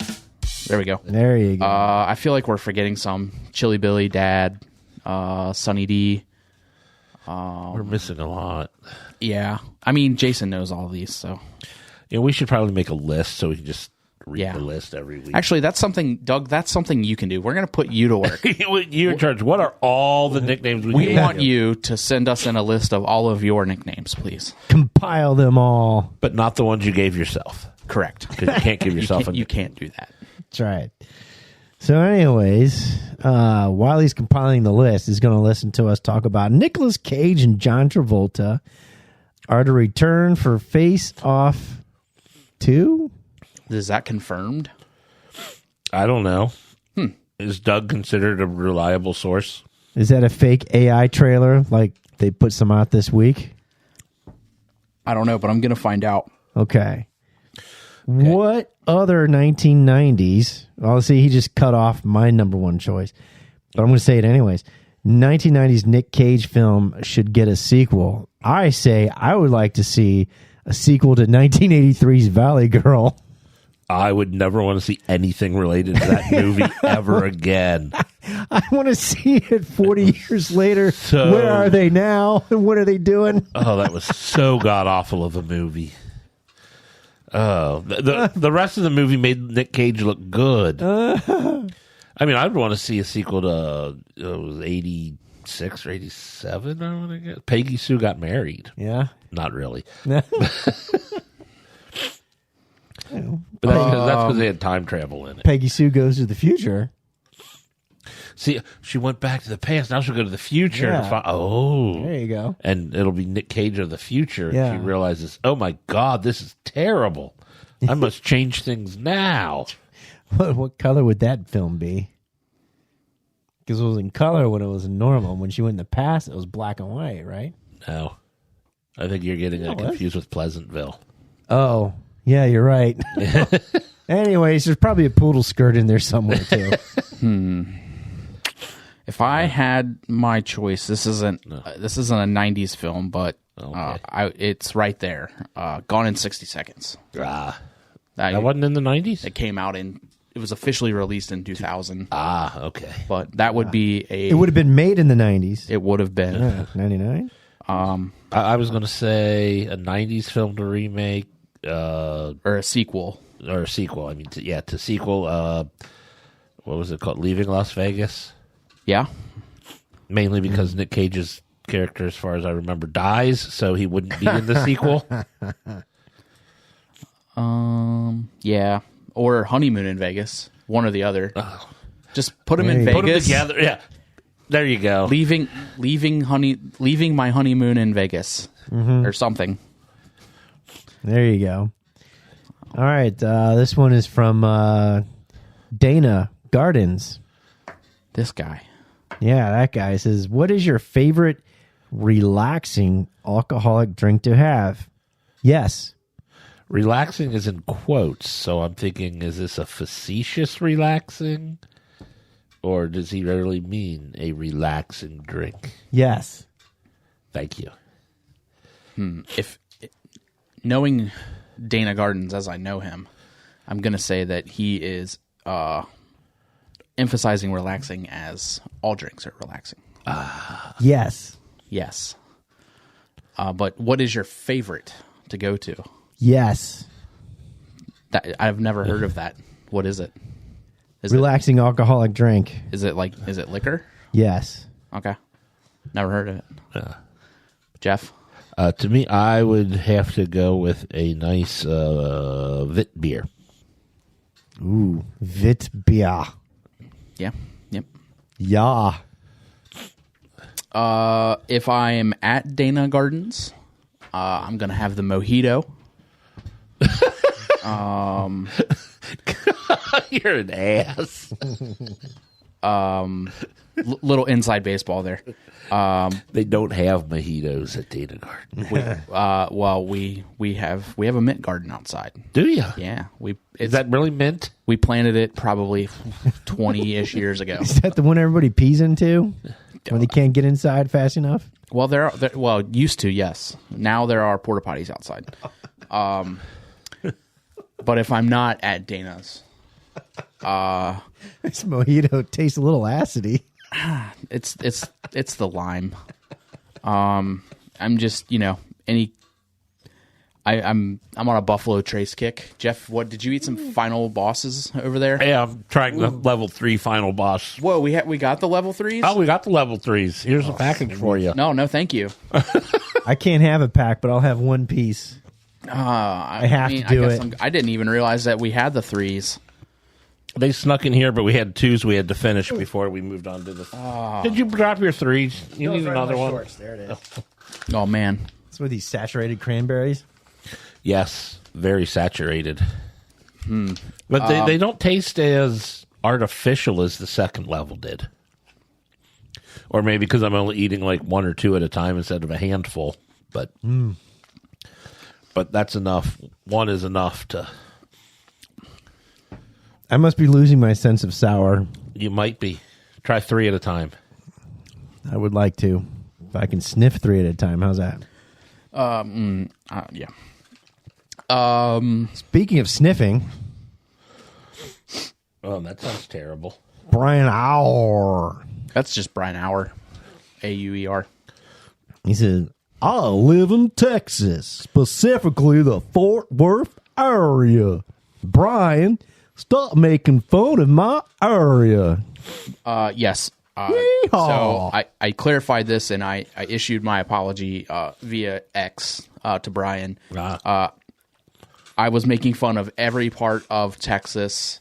S6: There we go.
S5: There you go.
S6: I feel like we're forgetting some. Chili Billy, Dad, Sunny D.
S4: We're missing a lot.
S6: Yeah. I mean, Jason knows all these, so.
S4: Yeah, we should probably make a list so we can just read
S6: Yeah.
S4: the list every week.
S6: Actually, that's something, Doug, that's something you can do. We're going to put you to work.
S4: You're in charge. What are all the nicknames
S6: We
S4: gave
S6: want you to send us in a list of all of your nicknames, please.
S5: Compile them all.
S4: but not the ones you gave yourself.
S6: Correct.
S4: Because you can't give yourself a
S6: You can't do that.
S5: That's right. So, anyways, while he's compiling the list, he's going to listen to us talk about Nicolas Cage and John Travolta are to return for Face Off 2.
S6: Is that confirmed?
S4: I don't know. Is Doug considered a reliable source?
S5: Is that a fake AI trailer like they put some out this week?
S6: I don't know, but I'm going to find out.
S5: Okay. What other 1990s? Well, see, he just cut off my number one choice, but I'm going to say it anyways. 1990s Nick Cage film should get a sequel. I say I would like to see a sequel to 1983's Valley Girl.
S4: I would never want to see anything related to that movie ever again.
S5: I want to see it 40 years later.
S4: So-
S5: Where are they now? And what are they doing?
S4: Oh, that was so god awful of a movie. Oh, the rest of the movie made Nick Cage look good. I mean, I'd want to see a sequel to it was 86 or 87. I want to get Peggy Sue Got Married.
S5: Yeah.
S4: Not really, but that's because they had time travel in it.
S5: Peggy Sue Goes to the Future.
S4: See, she went back to the past. Now she'll go to the future.
S5: Yeah.
S4: To find, oh.
S5: There you go.
S4: And it'll be Nick Cage of the future.
S5: Yeah.
S4: And she realizes, oh, my God, this is terrible. I must change things now.
S5: What color would that film be? Because it was in color when it was normal. When she went in the past, it was black and white, right?
S4: No. I think you're getting it confused with Pleasantville.
S5: Oh, yeah, you're right. Anyways, there's probably a poodle skirt in there somewhere, too.
S6: If I had my choice, this isn't a 90s film, but it's right there. Gone in 60 Seconds.
S4: That
S6: That
S4: wasn't in the 90s?
S6: It came out it was officially released in 2000.
S4: Okay.
S6: But that would be
S5: It would have been made in the 90s.
S6: It would have been.
S5: 99?
S4: I was going to say a 90s film to remake.
S6: Or a sequel.
S4: Or a sequel. I mean, to sequel. What was it called? Leaving Las Vegas?
S6: Yeah.
S4: Mainly because Nick Cage's character, as far as I remember, dies, so he wouldn't be in the sequel.
S6: Yeah. Or Honeymoon in Vegas. One or the other. Just put them in Vegas.
S4: Put them together. Yeah. There you go.
S6: Leaving my honeymoon in Vegas. Or something.
S5: There you go. All right. This one is from Dana Gardens.
S6: This guy.
S5: Yeah, that guy says, what is your favorite relaxing alcoholic drink to have? Yes.
S4: Relaxing is in quotes, so I'm thinking, is this a facetious relaxing? Or does he really mean a relaxing drink?
S5: Yes.
S4: Thank you.
S6: If knowing Dana Gardens as I know him, I'm going to say that he is emphasizing relaxing as all drinks are relaxing.
S5: Yes.
S6: Yes. But what is your favorite to go to?
S5: Yes.
S6: That I've never heard of that. What is it?
S5: Relaxing alcoholic drink.
S6: Is it liquor?
S5: Yes.
S6: Okay. Never heard of it. Jeff?
S4: To me, I would have to go with a nice Vit beer.
S5: Ooh, Vit beer.
S6: Yeah. Yep.
S5: Yeah.
S6: If I am at Dana Gardens, I'm going to have the mojito.
S4: You're an ass.
S6: Little inside baseball there.
S4: They don't have mojitos at Dana Garden.
S6: We have a mint garden outside.
S4: Do you?
S6: Yeah,
S4: Is that really mint?
S6: We planted it probably 20-ish years ago.
S5: Is that the one everybody pees into when they can't get inside fast enough?
S6: Well, used to, yes. Now there are porta potties outside. But if I'm not at Dana's,
S5: This mojito tastes a little acidy.
S6: it's the lime. I'm just I'm on a Buffalo Trace kick. Jeff, what did you eat? Some Final Bosses over there?
S4: Yeah, I'm trying the level 3 final boss.
S6: Whoa, we got the level 3s?
S4: Oh, we got the level 3s. Here's a package for you.
S6: No, thank you.
S5: I can't have a pack, but I'll have one piece. I have to do it.
S6: I didn't even realize that we had the 3s.
S4: They snuck in here, but we had 2s we had to finish before we moved on to the... Did you drop your 3s? You need another one?
S5: Shorts. There it is.
S6: Oh, man.
S5: It's with these saturated cranberries.
S4: Yes, very saturated. But they don't taste as artificial as the second level did. Or maybe because I'm only eating like 1 or 2 at a time instead of a handful. But that's enough. 1 is enough to...
S5: I must be losing my sense of sour.
S4: You might be. Try 3 at a time.
S5: I would like to. If I can sniff 3 at a time, how's that?
S6: Yeah.
S5: Speaking of sniffing,
S4: Oh, that sounds terrible.
S5: Brian Auer.
S6: That's just Brian Auer. Auer.
S5: He said, I live in Texas, specifically the Fort Worth area. Brian, stop making fun of my area.
S6: Yes.
S5: Yeehaw.
S6: So I clarified this and I issued my apology via X to Brian. I was making fun of every part of Texas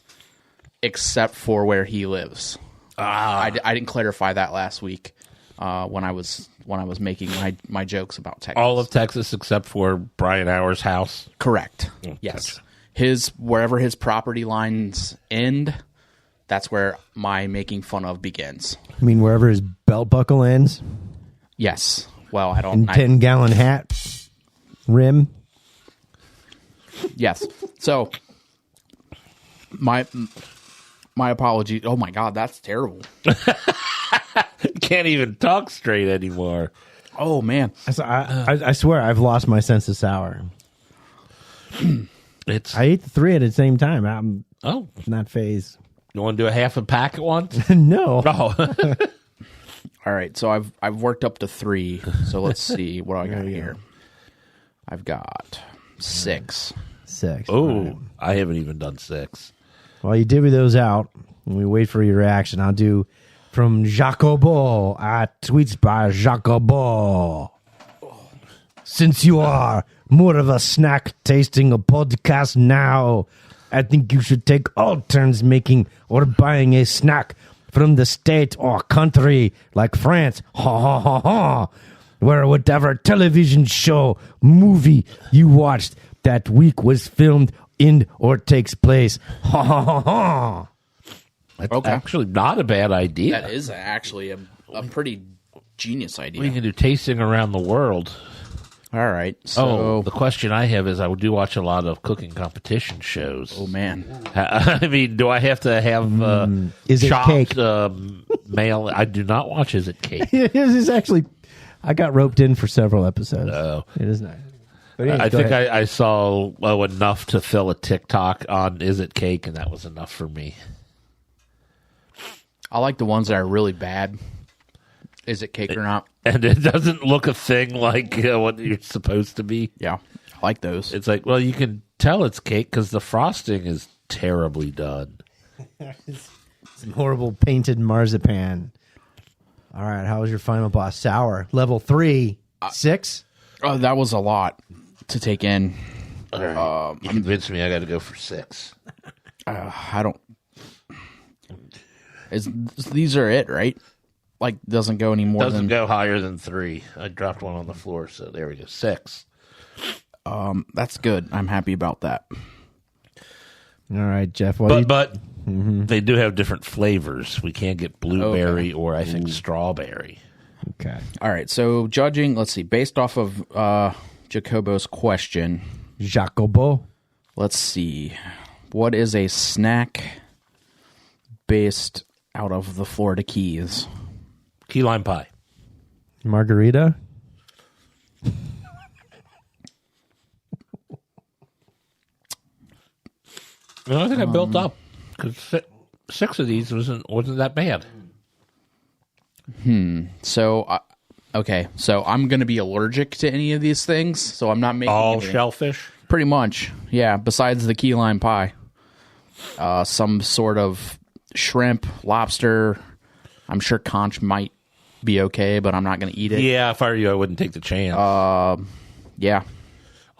S6: except for where he lives. I didn't clarify that last week when I was making my jokes about Texas.
S4: All of Texas except for Brian Hour's house.
S6: Correct. Yes. Wherever his property lines end, that's where my making fun of begins.
S5: I mean, wherever his belt buckle ends.
S6: Yes. Well, I don't.
S5: And 10-gallon hat rim.
S6: Yes. So my apology. Oh my God, that's terrible.
S4: Can't even talk straight anymore.
S6: Oh man.
S5: I swear I've lost my sense of sour. I ate the 3 at the same time. I'm not phased.
S4: You want to do a half a pack at once?
S5: No.
S4: Oh.
S6: All right, so I've worked up to 3. So let's see what I got here. I've got 6.
S5: 6.
S4: Oh,
S5: Right.
S4: I haven't even done 6.
S5: While you divvy those out, and we wait for your reaction, I'll do from Jacobo at Tweets by Jacobo. Since you are more of a snack tasting a podcast now, I think you should take all turns making or buying a snack from the state or country like France, where whatever television show, movie you watched that week was filmed in or takes place.
S4: That's actually not a bad idea.
S6: That is actually a pretty genius idea.
S4: We can do tasting around the world.
S6: All right. So
S4: the question I have is, I do watch a lot of cooking competition shows.
S6: Oh man.
S4: I mean, do I have to have
S5: Is it
S4: chopped
S5: cake?
S4: male? I do not watch Is It Cake.
S5: It is actually, I got roped in for several episodes.
S4: Oh.
S5: It is nice. But anyways,
S4: I
S5: go
S4: think
S5: ahead.
S4: I saw enough to fill a TikTok on Is It Cake, and that was enough for me.
S6: I like the ones that are really bad. Is it cake or not?
S4: And it doesn't look a thing like what you're supposed to be.
S6: Yeah, I like those.
S4: It's like, well, you can tell it's cake because the frosting is terribly done.
S5: Some horrible painted marzipan. All right, how was your final boss? Sour. Level 3. 6?
S6: Oh, that was a lot to take in.
S4: All right. You convinced me I got to go for 6.
S6: I don't. These are it, right? Like, doesn't go any more
S4: Doesn't
S6: than.
S4: go higher than 3. I dropped one on the floor, so there we go. 6.
S6: That's good. I'm happy about that.
S5: All right, Jeff.
S4: But they do have different flavors. We can't get blueberry or I think strawberry.
S5: Okay.
S6: All right. So judging, let's see, based off of Jacobo's question,
S5: Jacobo.
S6: let's see, what is a snack based out of the Florida Keys?
S4: Key lime pie.
S5: Margarita.
S4: I think I built up because 6 of these wasn't that bad.
S6: So, okay, so I'm going to be allergic to any of these things, so I'm not making
S4: All
S6: anything.
S4: shellfish.
S6: Pretty much, yeah, besides the key lime pie. Some sort of shrimp, lobster. I'm sure conch might be okay, but I'm not going to eat it.
S4: Yeah, if I were you, I wouldn't take the chance.
S6: Yeah,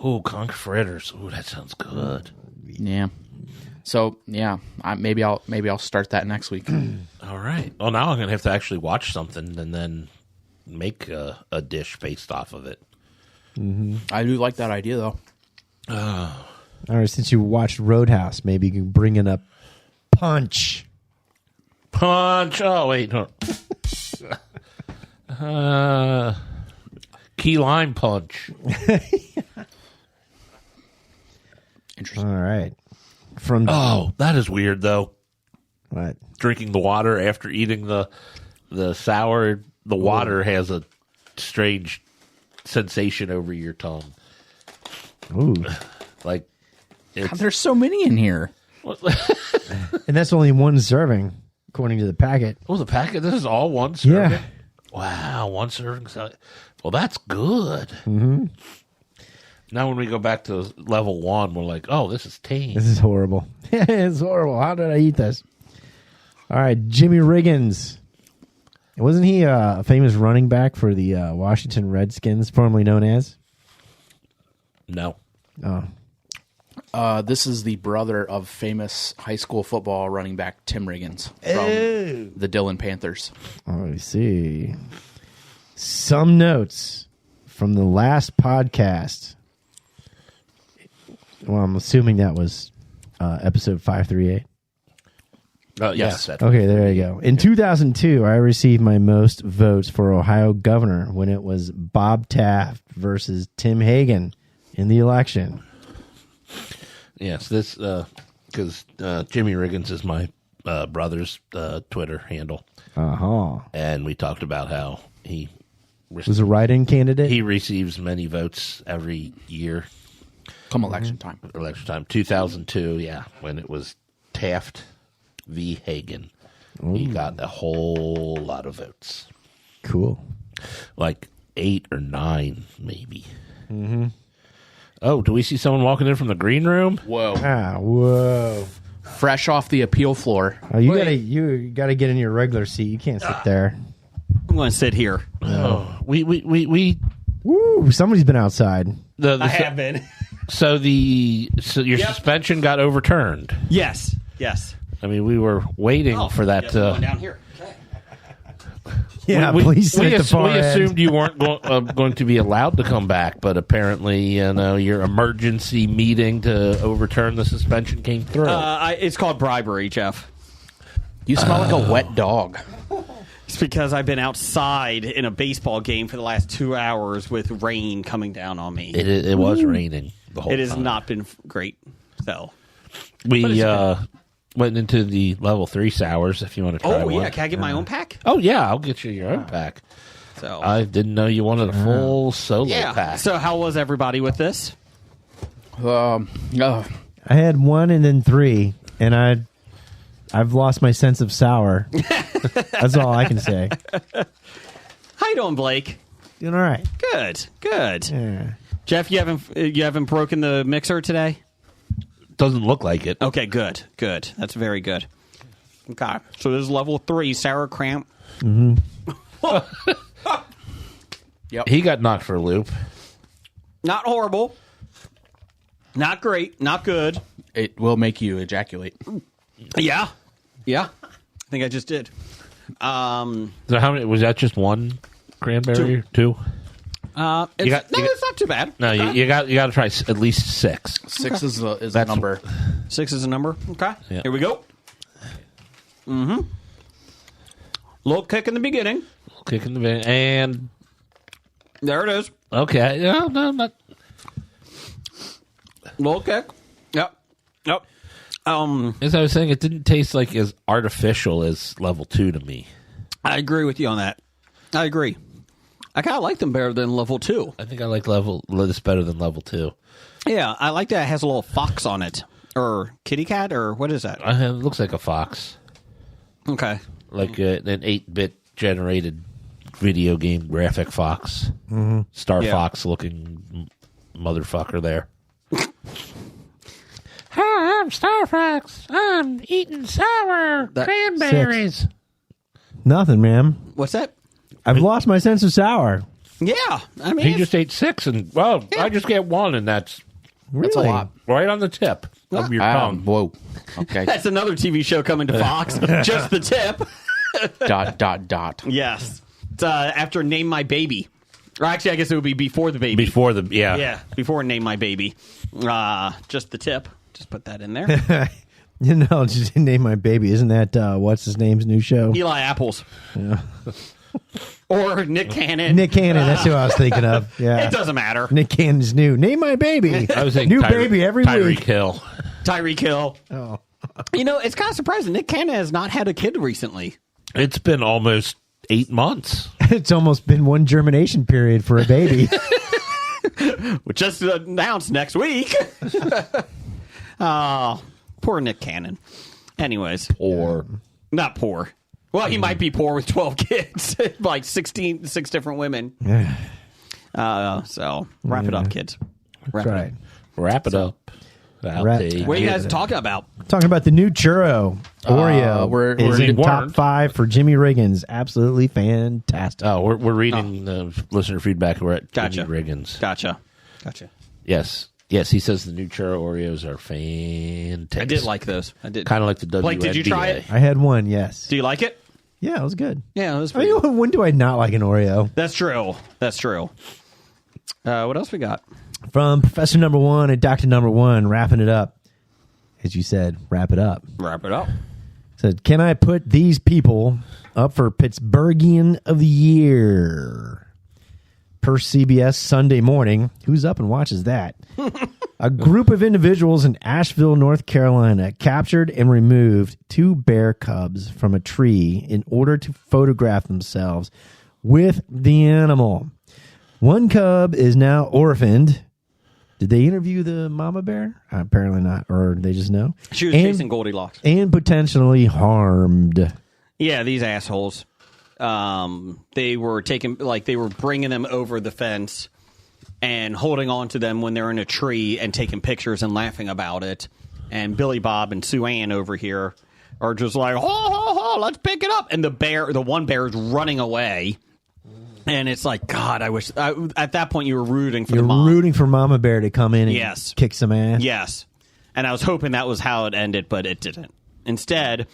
S4: Oh, conch fritters. Oh, that sounds good.
S6: yeah. So, yeah, maybe I'll start that next week.
S4: All right. Well, now I'm going to have to actually watch something and then make a dish based off of it.
S6: I do like that idea, though.
S5: All right, since you watched Roadhouse, maybe you can bring in a punch.
S4: Punch. Oh, wait. No. Key lime punch.
S6: Interesting.
S5: All right. From
S4: Oh, that is weird, though.
S5: what?
S4: Drinking the water after eating the sour. The water has a strange sensation over your tongue.
S5: Ooh.
S4: Like,
S6: God, there's so many in here.
S5: And that's only one serving, according to the packet.
S4: Oh, the packet. This is all one serving.
S5: Yeah.
S4: Wow, one serving. Well, that's good. Mm-hmm. Now, when we go back to level 1, we're like, "Oh, this is tame."
S5: This is horrible. It's horrible. How did I eat this? All right, Jimmy Riggins. Wasn't he a famous running back for the Washington Redskins, formerly known as?
S4: No,
S5: Oh,
S6: This is the brother of famous high school football running back Tim Riggins from the Dillon Panthers.
S5: Oh, I see. Some notes from the last podcast. Well, I'm assuming that was episode 538.
S6: Yes.
S5: Okay, there you go. In 2002, I received my most votes for Ohio governor when it was Bob Taft versus Tim Hagen in the election.
S4: Yes, this because Jimmy Riggins is my brother's Twitter handle, and we talked about how he
S5: was a write-in candidate.
S4: He receives many votes every year.
S6: Come election time.
S4: 2002, yeah, when it was Taft v. Hagen. He got a whole lot of votes.
S5: Cool.
S4: Like 8 or 9, maybe. Mm-hmm. Oh, do we see someone walking in from the green room?
S6: Whoa.
S5: Whoa.
S6: Fresh off the appeal floor.
S5: Oh, you gotta get in your regular seat. You can't sit there.
S1: I'm going to sit here.
S4: Oh, we
S5: Woo! Somebody's been outside.
S1: I have been.
S4: So your suspension got overturned.
S1: Yes.
S4: I mean, we were waiting for that.
S1: Down here. Okay.
S5: Yeah, please sit at the far
S4: we
S5: end.
S4: assumed you weren't going to be allowed to come back, but apparently, your emergency meeting to overturn the suspension came through.
S1: It's called bribery, Jeff.
S6: You smell like a wet dog.
S1: It's because I've been outside in a baseball game for the last 2 hours with rain coming down on me.
S4: It was raining the whole time.
S1: It has not been great. So
S4: We went into the level 3 sours if you want to try one.
S1: Oh, yeah. Can I get my own pack?
S4: Oh, yeah, I'll get you your own pack.
S1: So
S4: I didn't know you wanted a full solo pack.
S1: So how was everybody with this?
S5: I had 1 and then 3, and I've lost my sense of sour. That's all I can say.
S1: How you doing, Blake?
S5: Doing all right.
S1: Good.
S5: Yeah.
S1: Jeff, you haven't broken the mixer today?
S4: Doesn't look like it.
S1: Okay, good. That's very good. Okay, so this is level 3, sour cramp.
S6: Yep.
S4: He got knocked for a loop.
S1: Not horrible. Not great. Not good.
S6: It will make you ejaculate.
S1: Yeah. I think I just did.
S4: So how many was that? Just one cranberry? 2?
S1: It's not too bad.
S4: No, you got to try at least 6.
S6: 6 is the number.
S1: 6 is a number. Okay.
S4: Yeah.
S1: Here we go. Little kick in the beginning.
S4: Kick in the bin, and
S1: There it is.
S4: okay, no, not.
S1: Little kick. Yep.
S4: As I was saying, it didn't taste like as artificial as level 2 to me.
S1: I agree with you on that. I agree. I kind of like them better than level 2.
S4: I think I like this better than level 2.
S1: Yeah, I like that it has a little fox on it. Or kitty cat, or what is that?
S4: It looks like a fox,
S1: Okay.
S4: like an 8-bit generated video game graphic fox, Star
S1: Yeah.
S4: Fox looking motherfucker there. Hi, I'm Star Fox. I'm eating sour cranberries.
S5: Nothing, ma'am.
S1: What's that?
S5: I've lost my sense of sour.
S1: Yeah. I mean,
S4: He just ate 6, and I just get 1, and that's
S6: That's a lot.
S4: right on the tip of your tongue.
S6: Whoa. Okay.
S1: that's another TV show coming to Fox. Just the tip. ... Yes. It's, after Name My Baby. Or actually, I guess it would be before the baby.
S4: Before the
S1: Yeah, before Name My Baby. Just the tip. Just put that in there.
S5: Just name my baby. Isn't that what's his name's new show?
S1: Eli Apples. Yeah. Or Nick Cannon.
S5: Nick Cannon. That's who I was thinking of. Yeah,
S1: It doesn't matter.
S5: Nick Cannon's new. Name my baby.
S4: I was thinking
S5: new baby every
S4: Tyreek
S5: week.
S4: Hill.
S1: Tyreek Hill.
S5: Oh.
S1: It's kind of surprising. Nick Cannon has not had a kid recently.
S4: It's been almost 8 months.
S5: It's almost been one germination period for a baby.
S1: Which just announced next week. Poor Nick Cannon. Anyways.
S4: Or
S1: Not poor. Well, he might be poor with 12 kids. Like 6 different women. So, wrap it up, kids. Wrap
S5: That's
S1: it
S5: right.
S1: up.
S4: wrap it up. I'll
S5: Wrap-
S4: take
S1: What are you
S4: it.
S1: guys talking about?
S5: Talking about the new churro. Oreo
S6: we're
S5: is in
S4: warned.
S5: top 5 for Jimmy Riggins. Absolutely fantastic.
S4: Oh, we're reading listener feedback. We're at
S1: Gotcha.
S4: Jimmy Riggins.
S1: Gotcha.
S4: Yes. Yes, he says the new churro Oreos are fantastic.
S1: I did like those. I did.
S4: Kind of like the WNBA.
S1: Blake, did you try it?
S5: I had one, yes.
S1: Do you like it?
S5: Yeah, it was good.
S1: Yeah, it was
S5: I mean, when do I not like an Oreo?
S1: That's true. That's true. What else we got?
S5: From Professor Number One and Doctor Number One, wrapping it up. As you said, wrap it up.
S1: Wrap it up.
S5: Said, can I put these people up for Pittsburghian of the Year? Per CBS Sunday Morning. Who's up and watches that? A group of individuals in Asheville, North Carolina, captured and removed 2 bear cubs from a tree in order to photograph themselves with the animal. One cub is now orphaned. Did they interview the mama bear? Apparently not, or they just know.
S1: She was chasing Goldilocks.
S5: And potentially harmed.
S1: Yeah, these assholes. They were they were bringing them over the fence and holding on to them when they're in a tree and taking pictures and laughing about it. And Billy Bob and Sue Ann over here are just like, ho, let's pick it up. And the one bear is running away. And it's like, God, I wish at that point you were rooting for the mom.
S5: You're rooting for Mama Bear to come in and kick some ass.
S1: Yes. And I was hoping that was how it ended, but it didn't. Instead,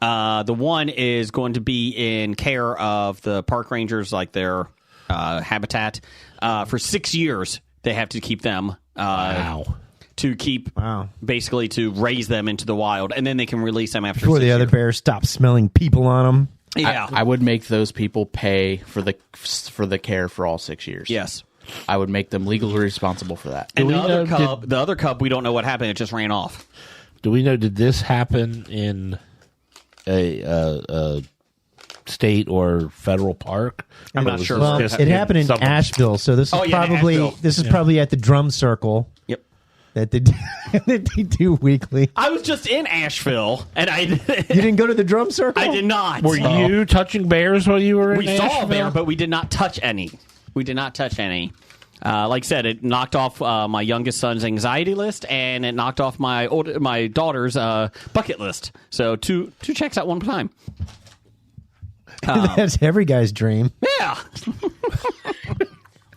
S1: the one is going to be in care of the park rangers, like their habitat. For 6 years, they have to keep them. Basically to raise them into the wild, and then they can release them after
S5: before
S1: 6
S5: the
S1: years.
S5: other bears stop smelling people on them.
S1: Yeah,
S6: I would make those people pay for the care for all 6 years.
S1: Yes.
S6: I would make them legally responsible for that.
S1: And the other cub, we don't know what happened. It just ran off.
S4: Do we know, did this happen in a state or federal park?
S1: I'm not sure.
S5: Well, it happened in Asheville, so this is probably at the Drum Circle.
S1: Yep.
S5: That they do weekly.
S1: I was just in Asheville, and
S5: You didn't go to the Drum Circle?
S1: I did not.
S4: Were you touching bears while you were in
S1: We
S4: Asheville?
S1: saw a bear, but we did not touch any. Like I said, it knocked off my youngest son's anxiety list, and it knocked off my daughter's bucket list. So two checks at one time.
S5: That's every guy's dream.
S1: Yeah.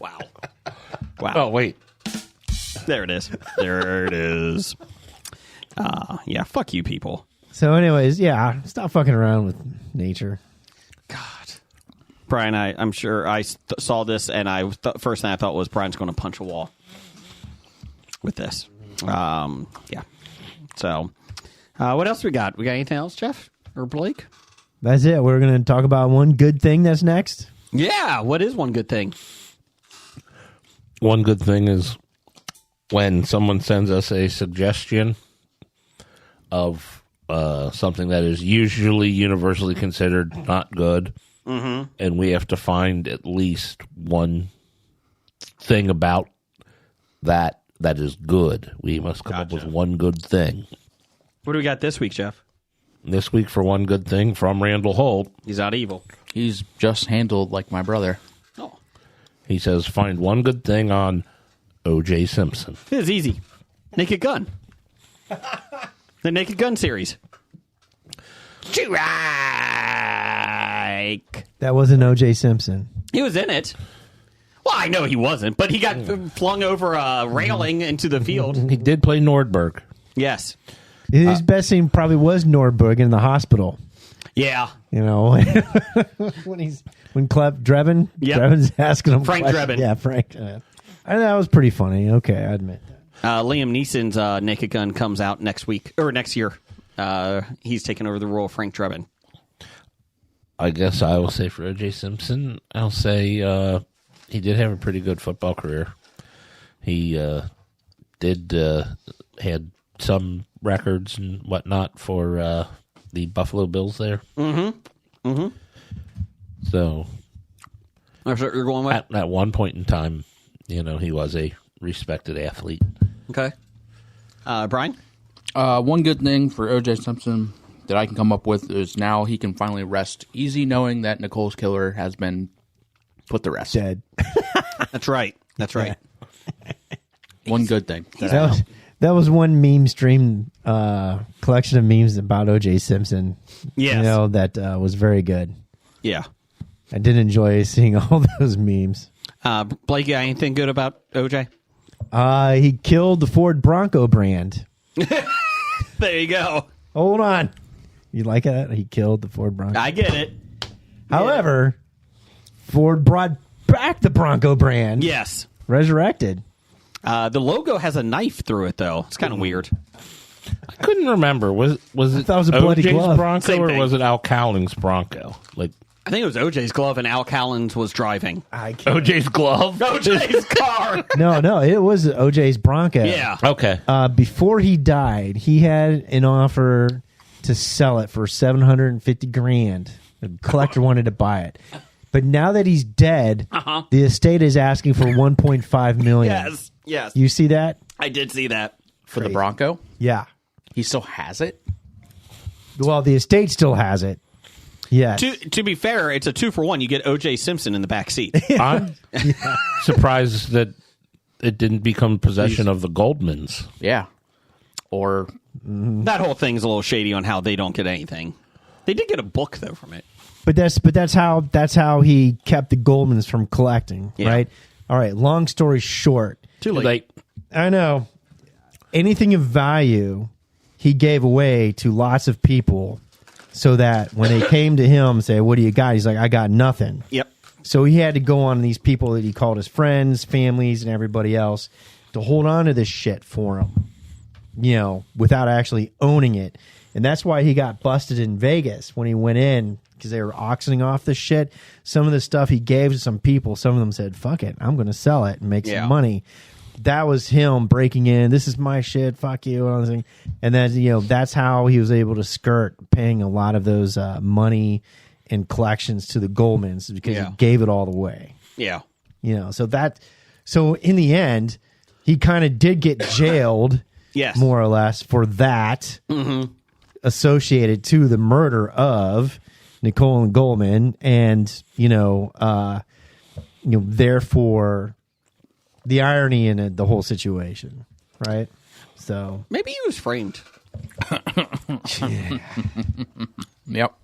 S1: Wow.
S4: Oh, wait.
S1: There it is. Yeah, fuck you people.
S5: So anyways, yeah, stop fucking around with nature.
S1: God. Brian, I'm sure I saw this, and first thing I thought was Brian's going to punch a wall with this. Yeah. So, what else we got? We got anything else, Jeff or Blake?
S5: That's it. We're going to talk about one good thing that's next.
S1: Yeah. What is one good thing?
S4: One good thing is when someone sends us a suggestion of something that is usually universally considered not good, and we have to find at least one thing about that is good. We must come up with one good thing.
S1: What do we got this week, Jeff?
S4: This week for one good thing from Randall Holt.
S1: He's not evil.
S6: He's just handled like my brother.
S1: Oh.
S4: He says, find one good thing on O.J. Simpson.
S1: This is easy. Naked Gun. The Naked Gun series. Strike.
S5: That wasn't O.J. Simpson.
S1: He was in it. Well, I know he wasn't, but he got flung over a railing into the field.
S4: He did play Nordberg.
S1: Yes.
S5: His best scene probably was Nordberg in the hospital.
S1: Yeah.
S5: You know, when Drevin's asking him
S1: Frank
S5: questions.
S1: Drebin.
S5: Yeah, Frank. And that was pretty funny. Okay, I admit that.
S1: Liam Neeson's Naked Gun comes out next year. He's taking over the role of Frank Drebin.
S4: I guess I will say for O.J. Simpson, I'll say he did have a pretty good football career. He had some records and whatnot for the Buffalo Bills there. Mm-hmm. Mm-hmm. So
S1: That's what you're going with?
S4: At one point in time, he was a respected athlete.
S1: Okay. Brian?
S6: One good thing for O.J. Simpson that I can come up with is now he can finally rest easy knowing that Nicole's killer has been put to rest.
S5: Dead.
S1: That's right.
S6: One good thing.
S5: That was one meme stream collection of memes about O.J. Simpson.
S1: Yes.
S5: That was very good.
S1: Yeah.
S5: I did enjoy seeing all those memes.
S1: Blake, you got anything good about OJ?
S5: He killed the Ford Bronco brand.
S1: There you go.
S5: Hold on. You like that? He killed the Ford Bronco.
S1: I get it.
S5: However, Ford brought back the Bronco brand.
S1: Yes.
S5: Resurrected.
S1: The logo has a knife through it, though. It's kind of weird.
S4: I couldn't remember. Was it
S5: thought it was a bloody
S4: OJ's
S5: glove.
S4: Bronco
S1: Same
S4: or
S1: thing.
S4: was it Al Cowling's Bronco? Like
S1: I think it was OJ's glove and Al Cowlins was driving.
S5: I can't.
S4: OJ's glove?
S1: OJ's car.
S5: No, it was OJ's Bronco.
S1: Yeah.
S4: Okay.
S5: Before he died, he had an offer to sell it for $750,000. The collector wanted to buy it. But now that he's dead, the estate is asking for $1.5 million.
S1: Yes.
S5: You see that?
S1: I did see that.
S6: For the Bronco?
S5: Yeah.
S6: He still has it?
S5: Well, the estate still has it. Yes.
S1: To be fair, it's a 2-for-1. You get OJ Simpson in the back seat.
S4: I'm surprised that it didn't become possession of the Goldmans.
S6: Yeah. Or
S1: That whole thing's a little shady on how they don't get anything. They did get a book though from it.
S5: But that's how he kept the Goldmans from collecting,
S1: Yeah.
S5: right? All right, long story short.
S1: Too late.
S5: I know. Anything of value he gave away to lots of people so that when they came to him and say, "What do you got?" He's like, "I got nothing."
S1: Yep.
S5: So he had to go on these people that he called his friends, families, and everybody else to hold on to this shit for him, without actually owning it. And that's why he got busted in Vegas when he went in, because they were auctioning off this shit. Some of the stuff he gave to some people, some of them said, "Fuck it, I'm going to sell it and make
S1: Yeah.
S5: some money." That was him breaking in. This is my shit. Fuck you. And all this thing. And then, that's how he was able to skirt paying a lot of those money and collections to the Goldmans, because
S1: Yeah.
S5: he gave it all away.
S1: Yeah.
S5: So in the end, he kind of did get jailed,
S1: Yes.
S5: more or less, for that, associated to the murder of Nicole and Goldman, and therefore the irony in the whole situation, right? So
S1: Maybe he was framed.
S6: Yep.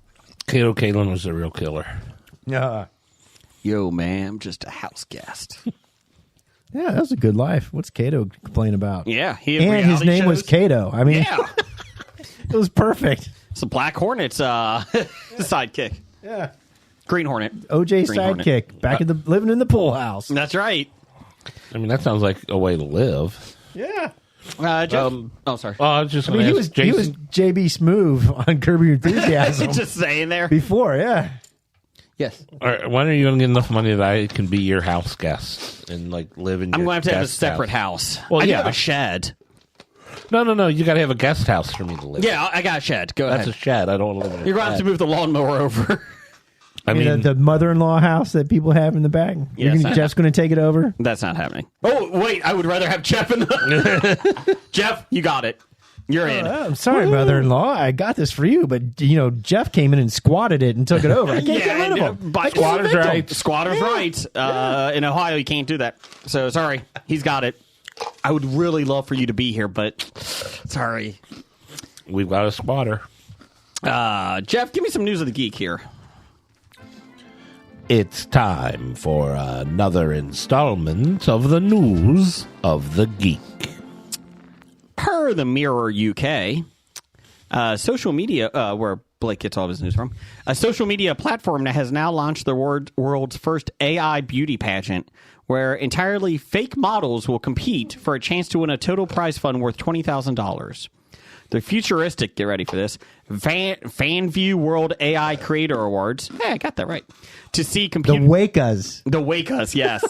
S4: Kato Kalin was the real killer.
S5: yeah,
S1: Yo, man, I'm just a house guest.
S5: that was a good life. What's Kato complain about?
S1: Yeah. He had
S5: And his
S1: reality
S5: name was
S1: shows.
S5: Kato. I mean,
S1: Yeah.
S5: it was perfect.
S1: It's the Black Hornet's sidekick.
S5: Yeah.
S1: Green Hornet.
S5: OJ
S1: Green Hornet.
S5: sidekick, back in living in the pool house.
S1: That's right.
S4: I mean, that sounds like a way to live.
S5: Yeah.
S1: Jeff. Sorry.
S4: I was just
S5: I
S4: going
S5: mean,
S4: to
S5: he
S4: ask
S5: was
S4: Jason.
S5: JB Smoove on Curb Your Enthusiasm
S1: Just saying there.
S5: before, yeah.
S1: Yes.
S4: All right, when are you going to get enough money that I can be your house guest and live in?
S1: I'm
S4: your
S1: going to have a
S4: guest
S1: separate house.
S4: Well,
S1: I do
S4: yeah.
S1: have a shed.
S4: No. You got to have a guest house for me to live.
S1: Yeah, I got a shed. Go
S4: That's
S1: ahead.
S4: a shed. I don't want to live in.
S1: You're going to have to move the lawnmower over.
S4: I
S5: I mean,
S4: mean,
S5: the mother-in-law house that people have in the back.
S1: Yes.
S5: Jeff's going to take it over.
S1: That's not happening. Oh, wait. I would rather have Jeff in the... Jeff, you got it. You're in.
S5: I'm sorry, mother-in-law. I got this for you, but Jeff came in and squatted it and took it over. I can't get rid of him.
S1: By
S4: Squatter's
S1: evict him.
S4: right.
S1: Squatter's right. In Ohio, you can't do that. So sorry, he's got it. I would really love for you to be here, but sorry.
S4: we've got a spotter.
S1: Jeff, give me some news of the geek here.
S4: It's time for another installment of the news of the geek.
S1: Per the Mirror UK, social media, where Blake gets all of his news from, a social media platform that has now launched the world's first AI beauty pageant, where entirely fake models will compete for a chance to win a total prize fund worth $20,000. The futuristic, get ready for this, FanView World AI Creator Awards. Hey, I got that right. To see
S5: The
S1: computer...
S5: Wakas.
S1: The Wakas, yes.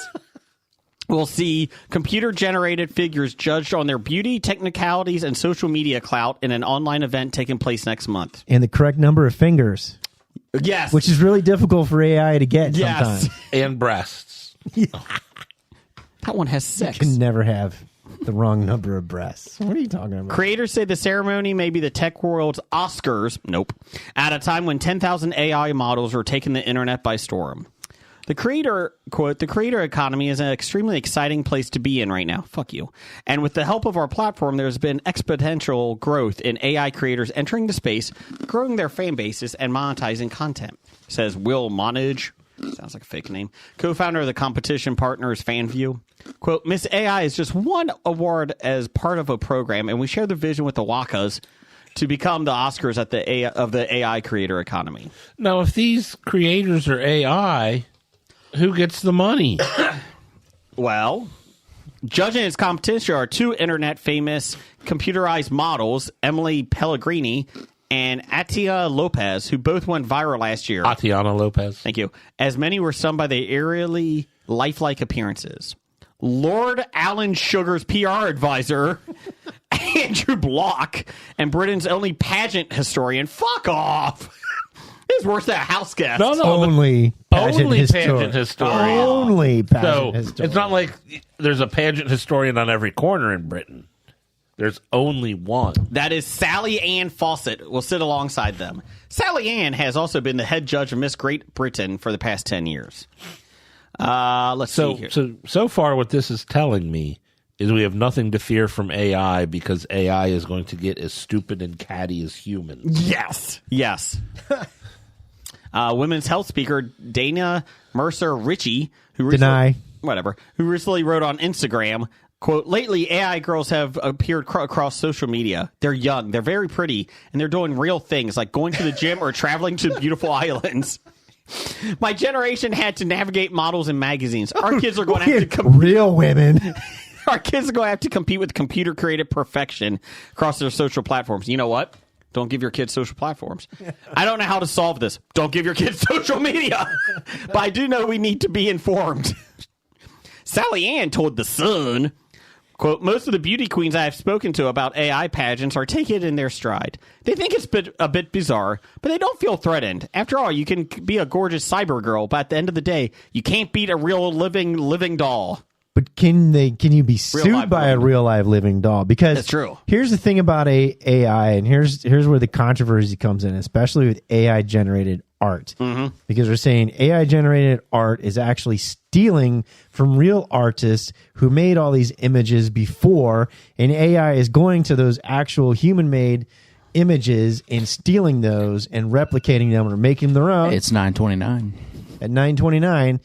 S1: We'll see computer-generated figures judged on their beauty, technicalities, and social media clout in an online event taking place next month.
S5: And the correct number of fingers,
S1: Yes.
S5: which is really difficult for AI to get
S1: yes.
S5: sometimes.
S4: And breasts.
S1: That one has six.
S5: Can never have the wrong number of breasts. What are you talking about?
S1: Creators say the ceremony may be the tech world's Oscars, nope, at a time when 10,000 AI models are taking the internet by storm. The creator, quote, the creator economy is an extremely exciting place to be in right now. Fuck you. And with the help of our platform, there's been exponential growth in AI creators entering the space, growing their fan bases, and monetizing content, says Will Monage, Sounds like a fake name. Co-founder of the competition partners FanView. Quote, Miss AI is just one award as part of a program, and we share the vision with the Wakas to become the Oscars of the AI creator economy.
S4: Now, if these creators are AI, who gets the money?
S1: Well, judging its competition are two internet-famous computerized models, Emily Pellegrini and Atia Lopez, who both went viral last year.
S4: Tatiana Lopez.
S1: Thank you. As many were stunned by their eerily lifelike appearances. Lord Alan Sugar's PR advisor, Andrew Block, and Britain's only pageant historian, fuck off. It's worse than a house guest.
S4: No.
S5: Only pageant historian. Only pageant historian.
S4: It's not like there's a pageant historian on every corner in Britain. There's only one.
S1: That is Sally Ann Fawcett will sit alongside them. Sally Ann has also been the head judge of Miss Great Britain for the past 10 years. Let's see here.
S4: So far what this is telling me is we have nothing to fear from AI because AI is going to get as stupid and catty as humans.
S1: Yes. Women's health speaker Dana Mercer Ritchie, who recently wrote on Instagram, quote, lately AI girls have appeared across social media. They're young, they're very pretty, and they're doing real things like going to the gym or traveling to beautiful islands. My generation had to navigate models in magazines. Our kids are going to have to
S5: real women.
S1: Our kids are going to have to compete with computer created perfection across their social platforms. You know what? Don't give your kids social platforms. I don't know how to solve this. Don't give your kids social media. But I do know we need to be informed. Sally Ann told The Sun, quote, most of the beauty queens I have spoken to about AI pageants are taking it in their stride. They think it's a bit bizarre, but they don't feel threatened. After all, you can be a gorgeous cyber girl, but at the end of the day, you can't beat a real living doll.
S5: But can you be sued by a real live living doll? Because
S1: that's true.
S5: Here's the thing about AI, and here's where the controversy comes in, especially with AI generated art. Mm-hmm. Because we're saying AI generated art is actually stealing from real artists who made all these images before, and AI is going to those actual human made images and stealing those and replicating them or making their own.
S6: It's 929.
S5: At 929.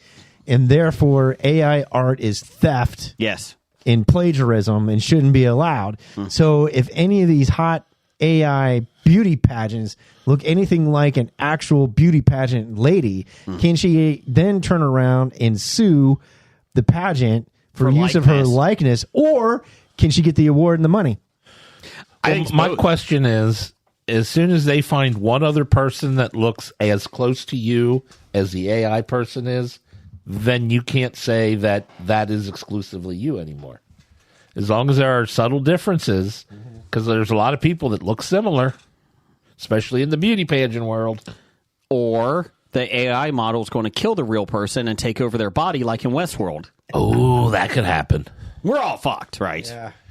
S5: And therefore, AI art is theft,
S1: yes,
S5: and plagiarism, and shouldn't be allowed. So, if any of these hot AI beauty pageants look anything like an actual beauty pageant lady, can she then turn around and sue the pageant for use of her likeness, or can she get the award and the money?
S4: My question is, as soon as they find one other person that looks as close to you as the AI person is, then you can't say that is exclusively you anymore. As long as there are subtle differences, because there's a lot of people that look similar, especially in the beauty pageant world.
S1: Or the AI model is going to kill the real person and take over their body like in Westworld.
S4: Oh, that could happen.
S1: We're all fucked, right?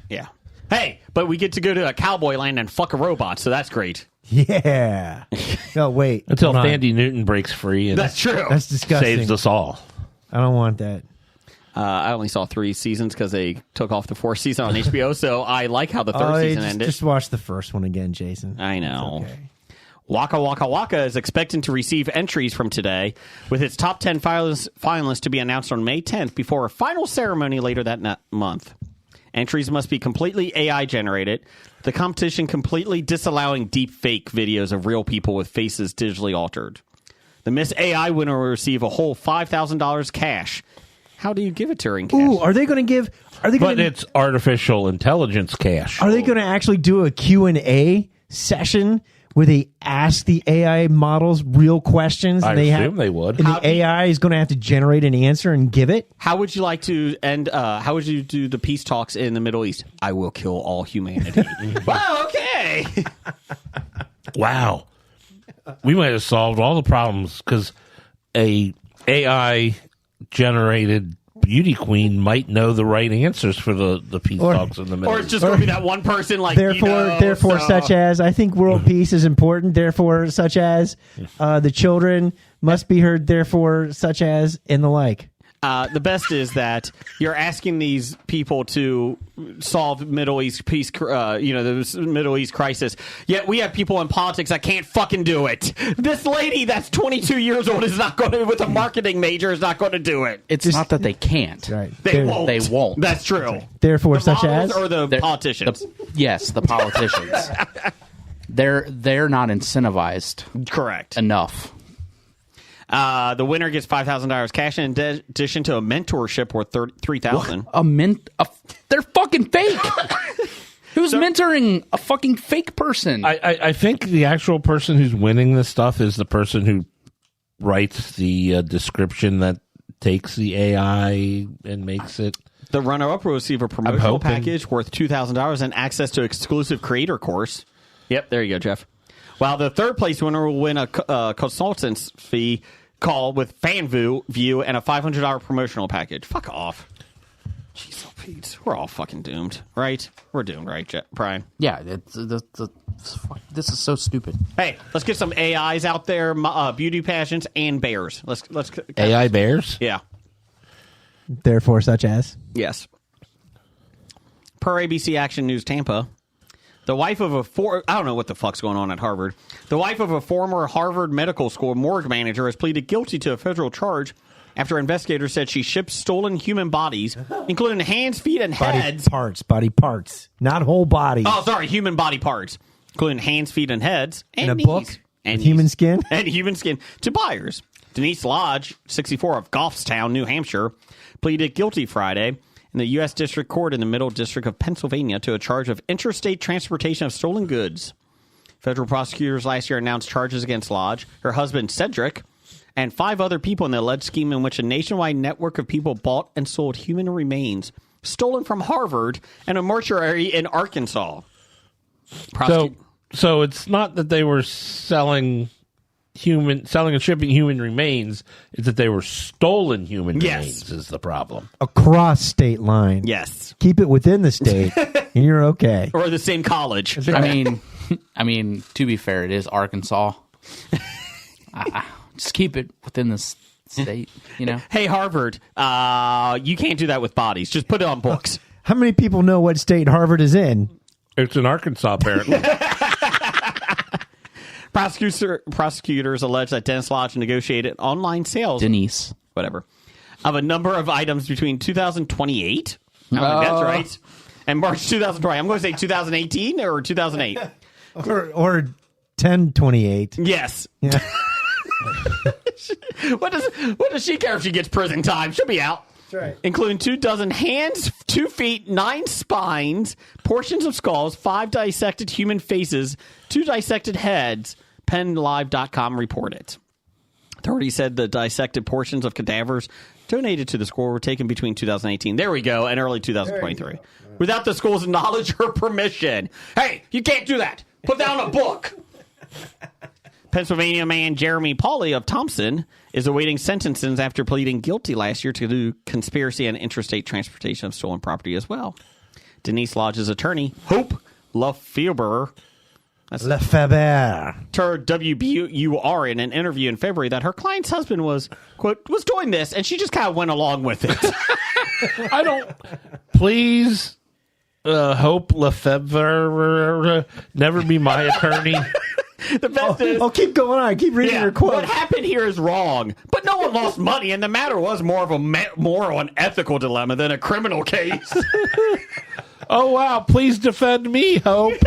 S1: Yeah. Hey, but we get to go to a cowboy land and fuck a robot, so that's great.
S5: Yeah. No, wait.
S4: Until Thandie Newton breaks free. And
S1: that's true.
S5: That's disgusting.
S4: Saves us all.
S5: I don't want that.
S1: I only saw 3 seasons because they took off the 4th season on HBO, so I like how the 3rd season ended.
S5: Just watch the first one again, Jason.
S1: I know.
S5: Okay.
S1: Waka Waka Waka is expecting to receive entries from today, with its top 10 finalists to be announced on May 10th before a final ceremony later that month. Entries must be completely AI generated. The competition completely disallowing deep fake videos of real people with faces digitally altered. The Miss AI winner will receive a whole $5,000 cash. How do you give it to her in cash?
S5: Ooh, are they going to give?
S4: But it's artificial intelligence cash.
S5: Are they going to actually do a Q&A session where they ask the AI models real questions?
S4: I assume they would.
S5: And the AI is going to have to generate an answer and give it?
S1: How would you like to end? How would you do the peace talks in the Middle East? I will kill all humanity. Wow, okay.
S4: Wow. We might have solved all the problems because a AI generated beauty queen might know the right answers for the peace talks in the middle.
S1: Or it's just going to be that one person like
S5: such as I think world peace is important. Therefore, such as the children must be heard. Therefore, such as and the like.
S1: The best is that you're asking these people to solve Middle East peace, the Middle East crisis. Yet we have people in politics that can't fucking do it. This lady that's 22 years old is not going to, with a marketing major, is not going to do it.
S6: It's not that they can't.
S5: Right.
S1: They won't.
S6: They won't.
S1: That's true.
S5: Therefore,
S1: The
S5: such
S1: models
S5: as
S1: or the politicians.
S6: Yes, the politicians. They're not incentivized
S1: Correct.
S6: enough.
S1: The winner gets $5,000 cash in addition to a mentorship worth $3,000.
S6: They're fucking fake. Who's mentoring a fucking fake person?
S4: I think the actual person who's winning this stuff is the person who writes the description that takes the AI and makes it.
S1: The runner-up will receive a promotional
S4: hoping.
S1: package worth $2,000 and access to exclusive creator course. Yep, there you go, Jeff. While the third place winner will win a consultant's fee call with fan view and a $500 promotional package. Fuck off. Jeez, oh, Pete. We're all fucking doomed, right? We're doomed, right, Brian?
S6: Yeah, this is so stupid.
S1: Hey, let's get some AIs out there, beauty pageants, and bears. Let's
S4: AI bears?
S1: Yeah.
S5: therefore such as.
S1: Yes. Per ABC Action News Tampa, the wife of I don't know what the fuck's going on at Harvard. The wife of a former Harvard Medical School morgue manager has pleaded guilty to a federal charge after investigators said she shipped stolen human bodies, including hands, feet, and heads.
S5: Body parts, not whole body.
S1: Oh, sorry, human body parts, including hands, feet, and heads, and
S5: In a
S1: knees,
S5: book?
S1: and
S5: With human
S1: knees,
S5: skin?
S1: and human skin to buyers. Denise Lodge, 64, of Goffstown, New Hampshire, pleaded guilty Friday in the U.S. District Court in the Middle District of Pennsylvania to a charge of interstate transportation of stolen goods. Federal prosecutors last year announced charges against Lodge, her husband Cedric, and 5 other people in the alleged scheme in which a nationwide network of people bought and sold human remains stolen from Harvard and a mortuary in Arkansas.
S4: So it's not that they were selling and shipping human remains, it's that they were stolen human remains is the problem.
S5: Across state line.
S1: Yes.
S5: Keep it within the state, and you're okay.
S1: Or the same college.
S6: I mean, to be fair, it is Arkansas. Just keep it within the state, you know.
S1: Hey, Harvard, you can't do that with bodies. Just put it on books.
S5: How many people know what state Harvard is in?
S4: It's in Arkansas, apparently.
S1: Prosecutors allege that Dennis Lodge negotiated online sales.
S6: Denise.
S1: Whatever. Of a number of items between 2028. I don't think that's right. And March 2020. I'm going to say 2018 or 2008.
S5: Or 1028.
S1: Yes.
S5: Yeah.
S1: What does she care if she gets prison time? She'll be out.
S5: That's right.
S1: Including 24 hands, 2 feet, 9 spines, portions of skulls, 5 dissected human faces, 2 dissected heads, PennLive.com reported. Authorities said the dissected portions of cadavers donated to the school were taken between 2018, there we go, and early 2023. Without the school's knowledge or permission. Hey, you can't do that. Put that on a book. Pennsylvania man Jeremy Pauley of Thompson is awaiting sentences after pleading guilty last year to conspiracy and interstate transportation of stolen property as well. Denise Lodge's attorney, Hope Lefebvre, told WBUR in an interview in February that her client's husband was, quote, was doing this, and she just kind of went along with it.
S4: Please, Hope Lefebvre, never be my attorney.
S1: The best is...
S5: Oh, keep going on. Keep reading your quote.
S1: What happened here is wrong, but no one lost money, and the matter was more of a moral and ethical dilemma than a criminal case.
S4: Oh, wow. Please defend me, Hope.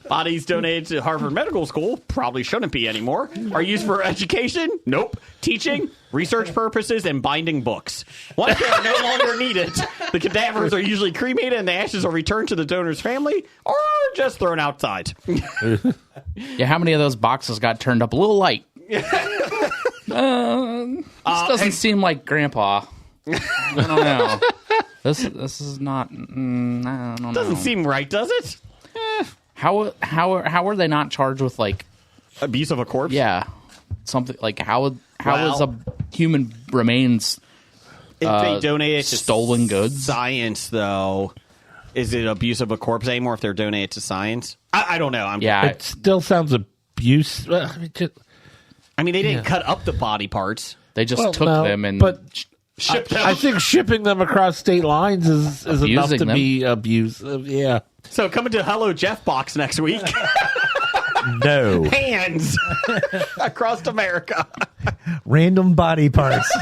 S1: Bodies donated to Harvard Medical School probably shouldn't be anymore. Are used for education? Nope. Teaching, research purposes, and binding books. Once they are no longer needed, the cadavers are usually cremated and the ashes are returned to the donor's family or just thrown outside.
S6: Yeah, how many of those boxes got turned up a little light? This doesn't seem like Grandpa. I don't know. This is not. I don't know.
S1: Doesn't seem right, does it?
S6: How are they not charged with like
S1: abuse of a corpse?
S6: Yeah, something like how is a human remains
S1: if they donate it to
S6: stolen goods?
S1: Science, though, is it abuse of a corpse anymore if they're donated to science? I don't know.
S4: It still sounds abuse.
S1: I mean, they didn't cut up the body parts.
S6: They just took them and.
S4: But
S7: Ship them.
S4: I think shipping them across state lines is enough to
S6: them.
S4: be abusive. Yeah.
S7: So coming to Hello Jeff box next week.
S4: No.
S7: Hands across America.
S5: Random body parts.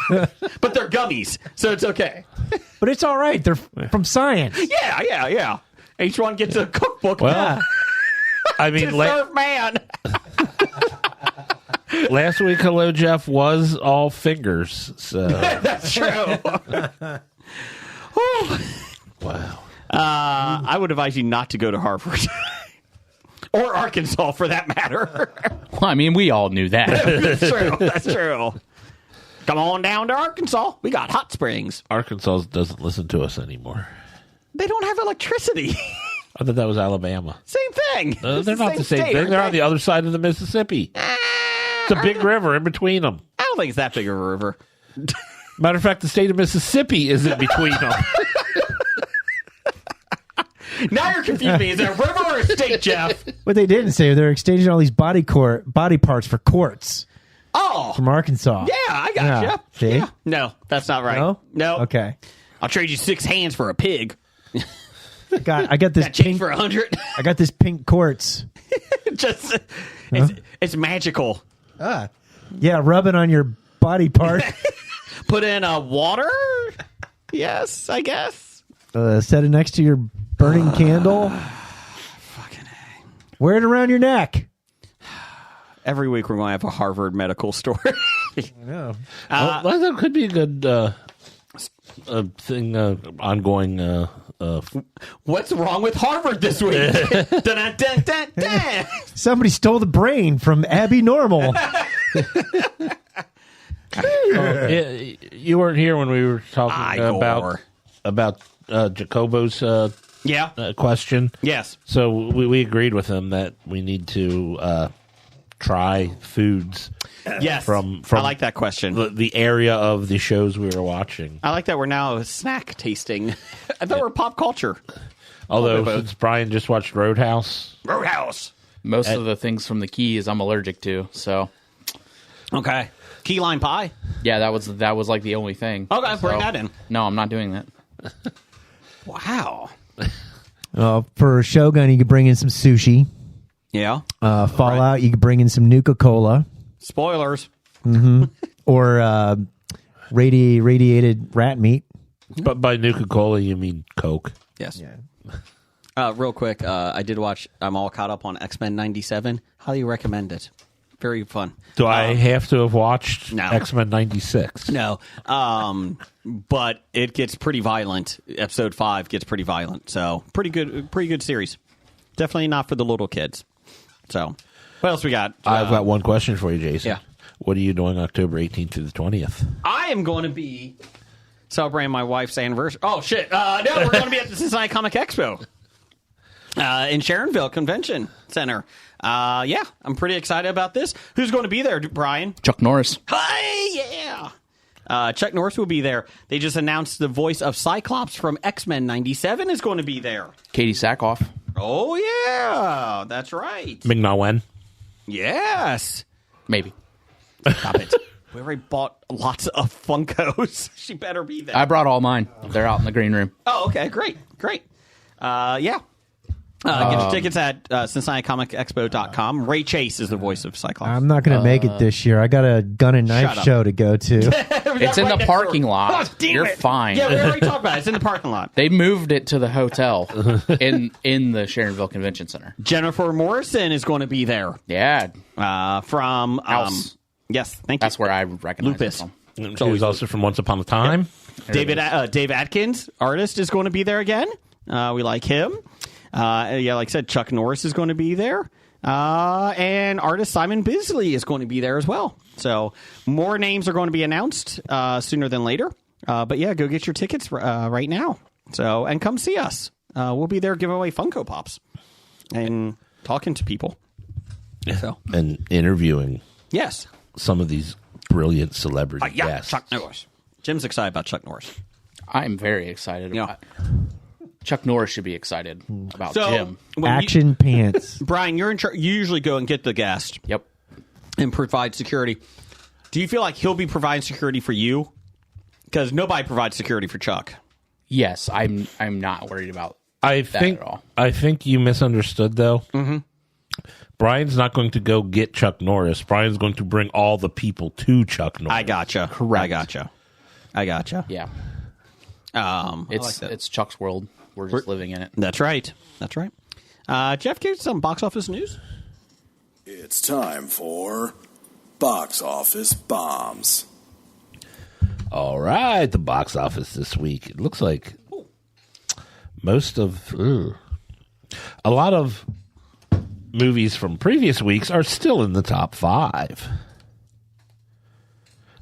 S7: But they're gummies, so it's okay.
S5: But it's all right. They're from science.
S7: Yeah. Each one gets a cookbook.
S4: Well, I mean,
S7: to serve man.
S4: last week, Hello Jeff was all fingers. So
S7: That's true.
S4: wow.
S7: I would advise you not to go to Harvard. Or Arkansas, for that matter.
S6: Well, I mean, we all knew that.
S7: That's true. Come on down to Arkansas. We got hot springs.
S4: Arkansas doesn't listen to us anymore.
S7: They don't have electricity.
S4: I thought that was Alabama.
S7: Same thing.
S4: They're not the same
S7: state,
S4: thing.
S7: aren't
S4: They're
S7: they?
S4: on the other side of the Mississippi. It's a big river in between them.
S7: I don't think it's that big of a river.
S4: Matter of fact, the state of Mississippi is in between them.
S7: Now you're confusing me. Is it a river or a state, Jeff?
S5: What they didn't say, they're exchanging all these body parts for quartz
S7: Oh.
S5: from Arkansas.
S7: Yeah, I got
S5: Yeah.
S7: you.
S5: See?
S7: Yeah. No, that's not right.
S5: No? Okay.
S7: I'll trade you 6 hands for a pig.
S5: I got this
S7: That change
S5: pink
S7: for 100.
S5: I got this pink quartz.
S7: Just, it's magical.
S5: Yeah, rub it on your body part.
S7: Put in water. Yes, I guess.
S5: Set it next to your burning candle.
S7: Fucking A.
S5: Wear it around your neck.
S7: Every week we're going to have a Harvard medical story.
S5: No.
S4: Well, that could be a good thing, ongoing.
S7: What's wrong with Harvard this week? Dun, dun, dun, dun, dun.
S5: Somebody stole the brain from Abby Normal.
S4: You weren't here when we were talking
S7: Igor.
S4: about Jacobo's
S7: Yeah.
S4: question.
S7: Yes.
S4: So we agreed with him that we need to try foods
S7: Yes.
S4: from
S7: I like that question.
S4: the area of the shows we were watching.
S7: I like that we're now snack tasting. I thought we were pop culture.
S4: Although
S7: both.
S4: since Brian just watched Roadhouse,
S7: Roadhouse.
S6: Most of the things from the Keys I'm allergic to. So
S7: Okay. Key lime pie.
S6: yeah, that was like the only thing.
S7: Okay, bring that in.
S6: No, I'm not doing that.
S7: Wow.
S5: For Shogun, you could bring in some sushi.
S7: Yeah.
S5: Fallout, you could bring in some Nuka-Cola.
S7: Spoilers.
S5: Or radiated rat meat.
S4: but by Nuka-Cola you mean Coke.
S7: Yes. Real quick, I did watch. I'm all caught up on X-Men '97. Highly recommend it. Very fun.
S4: Do I have to have watched
S7: no.
S4: X-Men '96?
S7: No, but it gets pretty violent. Episode 5 gets pretty violent. So pretty good series. Definitely not for the little kids. So what else we got?
S4: I've got one question for you, Jason.
S7: Yeah.
S4: What are you doing October 18th through the 20th?
S7: I am going to be celebrating my wife's anniversary. Oh shit! No, we're going to be at the Cincinnati Comic Expo in Sharonville Convention Center. Yeah, I'm pretty excited about this. Who's going to be there, Brian?
S6: Chuck Norris.
S7: Hi, yeah. Chuck Norris will be there. They just announced the voice of Cyclops from X-Men '97 is going to be there.
S6: Katie Sackhoff.
S7: Oh yeah, that's right.
S4: Ming-Na Wen.
S7: Yes.
S6: Maybe.
S7: Stop it. We already bought lots of Funkos. She better be there.
S6: I brought all mine. They're out in the green room.
S7: Oh, okay, great. Yeah. Get your tickets at CincinnatiComicExpo.com. Ray Chase is the voice of Cyclops.
S5: I'm not going to make it this year. I got a gun and
S7: Shut
S5: knife
S7: up.
S5: show to go to.
S6: It's in the parking lot.
S7: Oh, damn
S6: You're
S7: it.
S6: fine.
S7: Yeah, we already talked about it. It's in the parking lot.
S6: They moved it to the hotel in the Sharonville Convention Center.
S7: Jennifer Morrison is going to be there
S6: Yeah,
S7: from
S6: House.
S7: Yes, thank you.
S6: that's where I recognize
S7: Lupus.
S6: it from.
S4: She was also from Once Upon a Time.
S7: Dave Atkins, artist, is going to be there again. We like him. Yeah, like I said, Chuck Norris is going to be there. And artist Simon Bisley is going to be there as well. So more names are going to be announced sooner than later. But yeah, go get your tickets right now. So and come see us. We'll be there giving away Funko Pops and talking to people. So
S4: And interviewing
S7: yes,
S4: some of these brilliant celebrity
S7: yeah,
S4: guests.
S7: Chuck Norris. Jim's excited about Chuck Norris.
S6: I'm very excited
S7: Yeah.
S6: about Chuck Norris should be excited about
S7: So
S6: Jim.
S7: when you-
S5: Action pants.
S7: Brian, you're in charge. You usually go and get the guest
S6: Yep.
S7: and provide security. Do you feel like he'll be providing security for you Because nobody provides security for Chuck.
S6: Yes, I'm not worried about
S4: I
S6: that
S4: think
S6: at all.
S4: I think you misunderstood though. Mm-hmm. Brian's not going to go get Chuck Norris. Brian's going to bring all the people to Chuck Norris.
S7: I gotcha.
S6: Correct.
S7: I gotcha.
S6: Yeah.
S7: I like that.
S6: It's Chuck's world. We're just living in it.
S7: That's right. Jeff, give some box office news.
S3: It's time for Box Office Bombs.
S4: All right, the box office this week. It looks like a lot of movies from previous weeks are still in the top 5.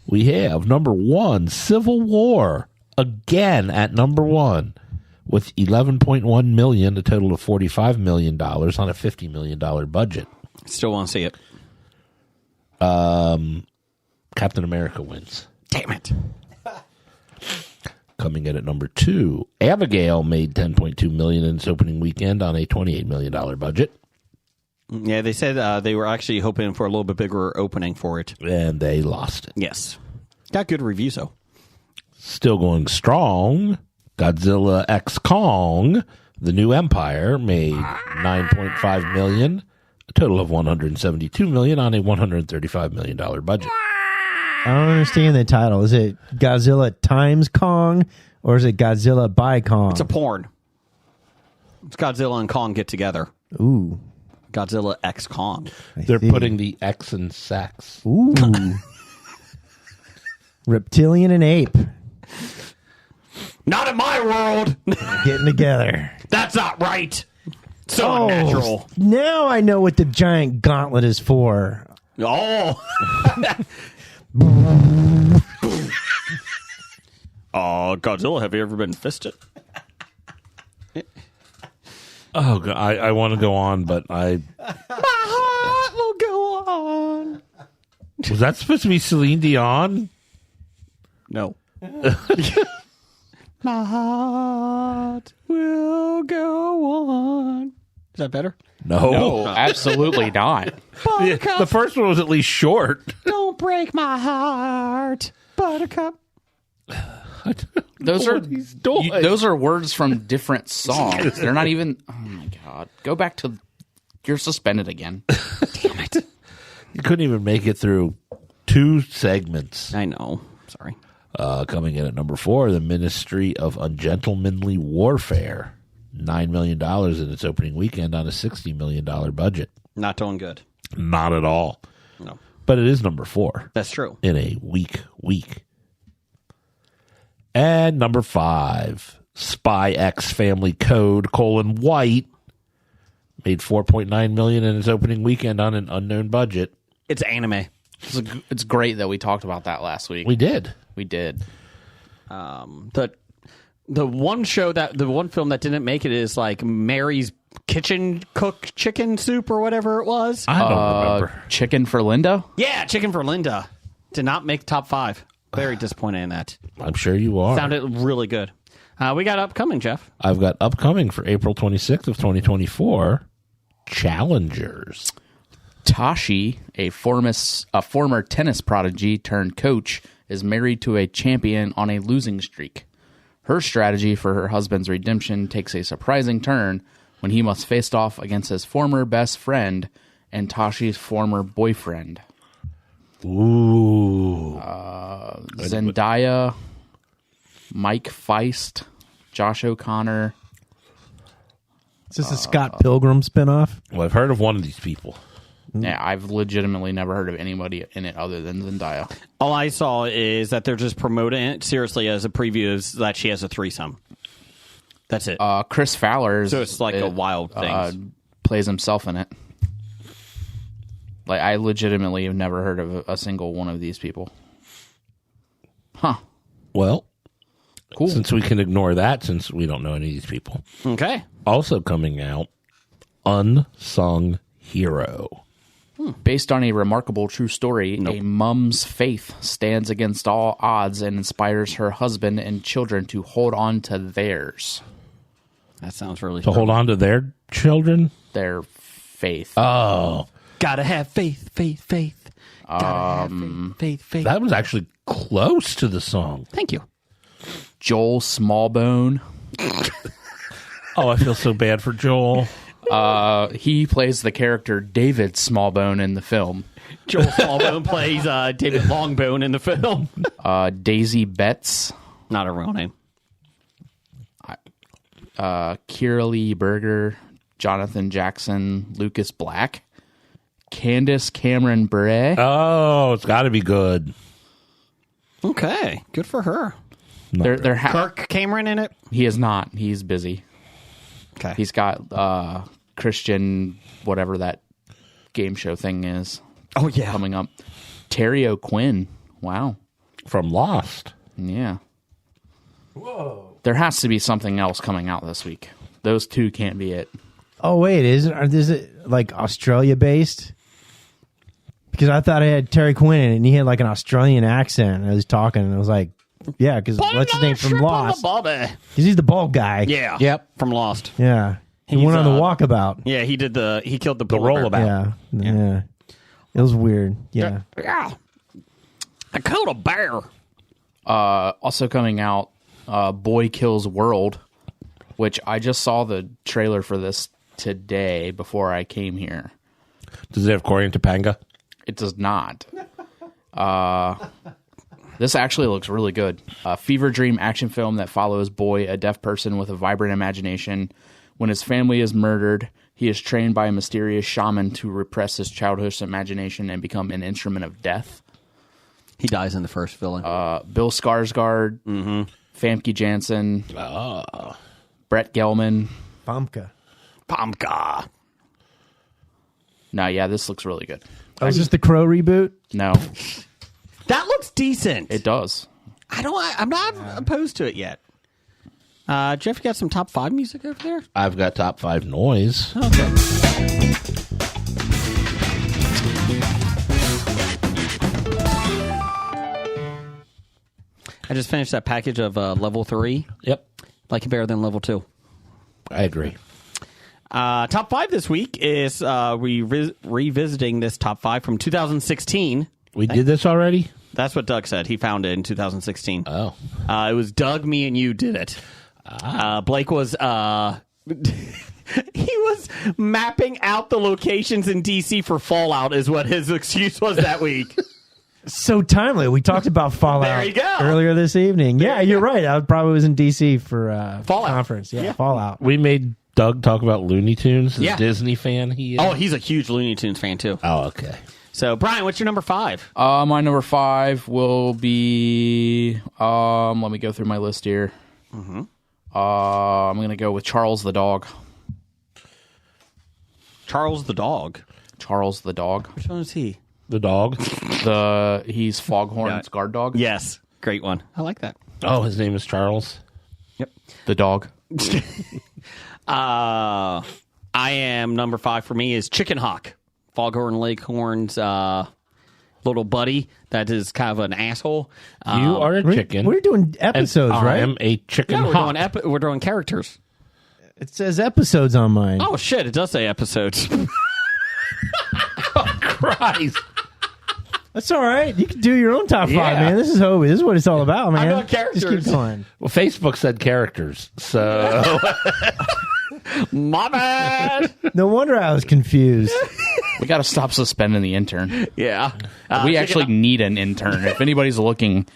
S4: We have number 1, Civil War, again at number 1, with $11.1 million, a total of $45 million on a $50 million budget.
S7: Still want to see it.
S4: Captain America wins.
S7: Damn it.
S4: Coming in at number 2, Abigail made $10.2 million in its opening weekend on a $28 million budget.
S7: Yeah, they said they were actually hoping for a little bit bigger opening for it.
S4: And they lost it.
S7: Yes. Got good reviews, though.
S4: Still going strong, Godzilla X Kong, The New Empire, made $9.5 million, a total of $172 million on a $135 million budget.
S5: I don't understand the title. Is it Godzilla times Kong, or is it Godzilla by Kong?
S7: It's a porn. It's Godzilla and Kong get together.
S5: Ooh.
S7: Godzilla X Kong.
S4: They're
S5: see.
S4: putting the X in sex.
S5: Ooh. Reptilian and ape
S7: Not in my world.
S5: getting together.
S7: That's not right. So unnatural.
S5: Now I know what the giant gauntlet is for.
S7: Oh. Godzilla, have you ever been fisted?
S4: Oh, God, I want to go on, but
S7: My heart will go on.
S4: was that supposed to be Celine Dion?
S7: No. My heart will go on. Is that better?
S4: No.
S6: No, absolutely not.
S4: Yeah, the first one was at least short.
S7: Don't break my heart, Buttercup.
S6: Those
S4: he's doing.
S6: those are words from different songs. They're not even. Oh my god! Go back to. You're suspended again.
S7: Damn it.
S4: You couldn't even make it through 2 segments.
S7: I know. Sorry.
S4: Coming in at number 4, the Ministry of Ungentlemanly Warfare. $9 million in its opening weekend on a $60 million budget.
S7: Not doing good.
S4: Not at all.
S7: No.
S4: But it is number 4
S7: That's true.
S4: in a weak week. And number 5, Spy X Family Code, White, made $4.9 million in its opening weekend on an unknown budget.
S7: It's anime.
S6: It's great that we talked about that last week.
S4: We did.
S6: We did.
S7: The one film that didn't make it is like Mary's Kitchen Cook Chicken Soup or whatever it was.
S4: I don't remember.
S6: Chicken for Linda?
S7: Yeah, Chicken for Linda. Did not make top 5. Very disappointed in that.
S4: I'm sure you are.
S7: Sounded really good. We got upcoming, Jeff.
S4: I've got upcoming for April 26th of 2024, Challengers.
S6: Tashi, a former tennis prodigy turned coach, is married to a champion on a losing streak. Her strategy for her husband's redemption takes a surprising turn when he must face off against his former best friend and Tashi's former boyfriend.
S4: Ooh.
S6: Zendaya, Mike Feist, Josh O'Connor.
S5: Is this a Scott Pilgrim spinoff?
S4: Well, I've heard of one of these people.
S6: Yeah, I've legitimately never heard of anybody in it other than Zendaya.
S7: All I saw is that they're just promoting it seriously as a preview is that she has a threesome. That's it.
S6: Chris Fowler.
S7: So it's like a wild thing.
S6: Plays himself in it. Like, I legitimately have never heard of a single one of these people. Huh.
S4: Well,
S6: Cool.
S4: since we can ignore that, since we don't know any of these people.
S7: Okay.
S4: Also coming out, Unsung Hero.
S6: Based on a remarkable true story, a mom's faith stands against all odds and inspires her husband and children to hold on to theirs.
S7: That sounds really
S4: To hold on to their children?
S6: Their faith.
S4: Oh.
S7: Gotta have faith. Gotta have faith.
S4: That was actually close to the song.
S7: Thank you.
S6: Joel Smallbone.
S4: Oh, I feel so bad for Joel.
S6: He plays the character David Smallbone in the film.
S7: Joel Smallbone plays David Longbone in the film.
S6: Daisy Betts.
S7: Not a real name.
S6: Kira Lee Berger, Jonathan Jackson, Lucas Black, Candace Cameron Bure.
S4: Oh, it's got to be good.
S7: Okay, good for her.
S6: They're
S7: Kirk Cameron in it?
S6: He is not. He's busy.
S7: Okay.
S6: He's got Christian, whatever that game show thing is.
S7: Oh, yeah.
S6: Coming up. Terry O'Quinn. Wow.
S4: From Lost.
S6: Yeah. Whoa. There has to be something else coming out this week. Those two can't be it.
S5: Oh wait, is it like Australia based? Because I thought I had Terry Quinn in it, and he had like an Australian accent. I was talking, and I was like, "Yeah," because what's his name from Lost? Because he's the bald guy.
S7: Yeah.
S4: Yep.
S7: From Lost.
S5: Yeah. He
S7: He's,
S5: went on the walkabout.
S7: Yeah, he killed the
S4: rollabout.
S5: Yeah. It was weird. Yeah.
S7: Yeah. I killed a bear.
S6: Also coming out, Boy Kills World, which I just saw the trailer for this today before I came here.
S4: Does it have Corey and Topanga?
S6: It does not. This actually looks really good. A fever dream action film that follows Boy, a deaf person with a vibrant imagination. When his family is murdered, he is trained by a mysterious shaman to repress his childhood imagination and become an instrument of death.
S7: He dies in the first villain.
S6: Bill Skarsgård, Famke Janssen, Brett Gelman.
S5: Pamka.
S6: No, yeah, this looks really good.
S5: Oh, is this the Crow reboot?
S6: No,
S7: that looks decent.
S6: it does.
S7: I'm not opposed to it yet. Jeff, you got some top 5 music over there?
S4: I've got top 5 noise.
S7: Okay. I just finished that package of level 3.
S4: Yep.
S7: Like it better than level 2.
S4: I agree.
S7: Top 5 this week is revisiting this top 5 from 2016.
S4: We did this already?
S7: That's what Doug said. He found it in 2016.
S4: Oh.
S7: It was Doug, me, and you did it. Blake was... he was mapping out the locations in D.C. for Fallout is what his excuse was that week.
S5: So timely. We talked about Fallout
S7: There you go.
S5: earlier this evening. Yeah, you're right. I probably was in D.C. for
S7: Fallout.
S5: conference. Yeah, Fallout.
S4: We made Doug talk about Looney Tunes.
S7: Yeah.
S4: Disney fan he is.
S7: Oh, he's a huge Looney Tunes fan, too.
S4: Oh, okay.
S7: So, Brian, what's your number 5?
S6: My number 5 will be. Let me go through my list here. I'm going to go with Charles the dog.
S7: Charles the dog.
S6: Charles the dog.
S7: Which one is he?
S4: The dog.
S6: He's Foghorn's guard dog.
S7: Yes. Great one. I like that.
S4: Oh, his name is Charles.
S7: Yep.
S6: The dog.
S7: I am number 5 for me is Chicken Hawk. Foghorn Leghorn's little buddy that is kind of an asshole.
S4: You are a chicken.
S5: We're doing episodes,
S4: and
S5: right?
S4: I am a chicken
S7: Yeah,
S4: hawk.
S7: we're doing characters.
S5: It says episodes on mine.
S7: Oh, shit. It does say episodes.
S4: Christ.
S5: That's all right. You can do your own top 5,
S4: Yeah.
S5: man. This is Hobie. This is what it's all about, man.
S7: doing characters.
S5: Just keep going.
S4: Well, Facebook said characters, so
S7: My bad.
S5: No wonder I was confused.
S6: We got to stop suspending the intern.
S7: Yeah.
S6: We
S7: Chicken
S6: actually
S7: Hawk-
S6: need an intern. If anybody's looking,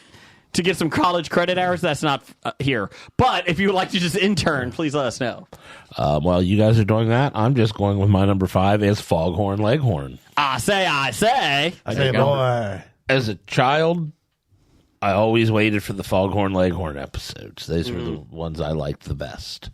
S7: to get some college credit hours, that's not here. But if you would like to just intern, please let us know.
S4: while you guys are doing that, I'm just going with my number 5 as Foghorn Leghorn.
S7: I say.
S5: Hey, boy.
S4: As a child, I always waited for the Foghorn Leghorn episodes. Those were the ones I liked the best.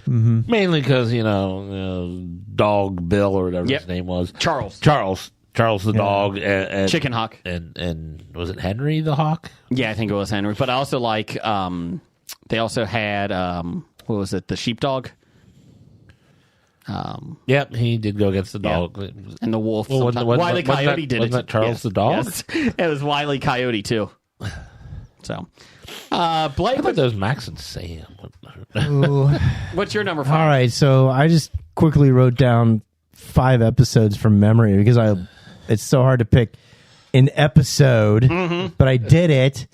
S4: Mainly because, Dog Bill or whatever his name was.
S7: Charles
S4: the dog. And
S7: Chicken Hawk.
S4: And was it Henry the Hawk?
S7: Yeah, I think it was Henry. But I also like, they also had, what was it, the sheepdog?
S4: Yep, he did go against the dog.
S7: And the wolf.
S4: Well,
S7: sometimes. Wile E. Coyote did it.
S4: Wasn't that Charles the dog?
S7: Yes. It was Wile E. Coyote, too. So, Blake,
S4: I thought that was Max and Sam.
S5: Ooh.
S7: what's your number 5?
S5: All right, so I just quickly wrote down 5 episodes from memory because it's so hard to pick an episode, but I did it.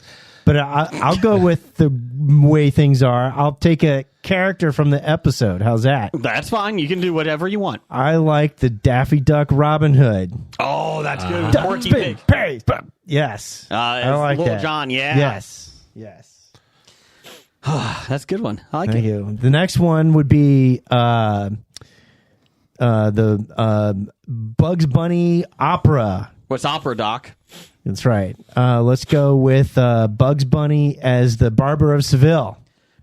S5: But I'll go with the way things are. I'll take a character from the episode. How's that?
S7: That's fine. You can do whatever you want.
S5: I like the Daffy Duck Robin Hood.
S7: Oh, that's good. Porky Pig.
S5: Yes.
S7: I
S5: like
S7: Little
S5: that.
S7: John, yeah.
S5: Yes.
S7: That's a good one. I like
S5: Thank
S7: it.
S5: you. The next one would be the Bugs Bunny opera.
S7: What's opera, Doc?
S5: That's right. Let's go with Bugs Bunny as the Barber of Seville.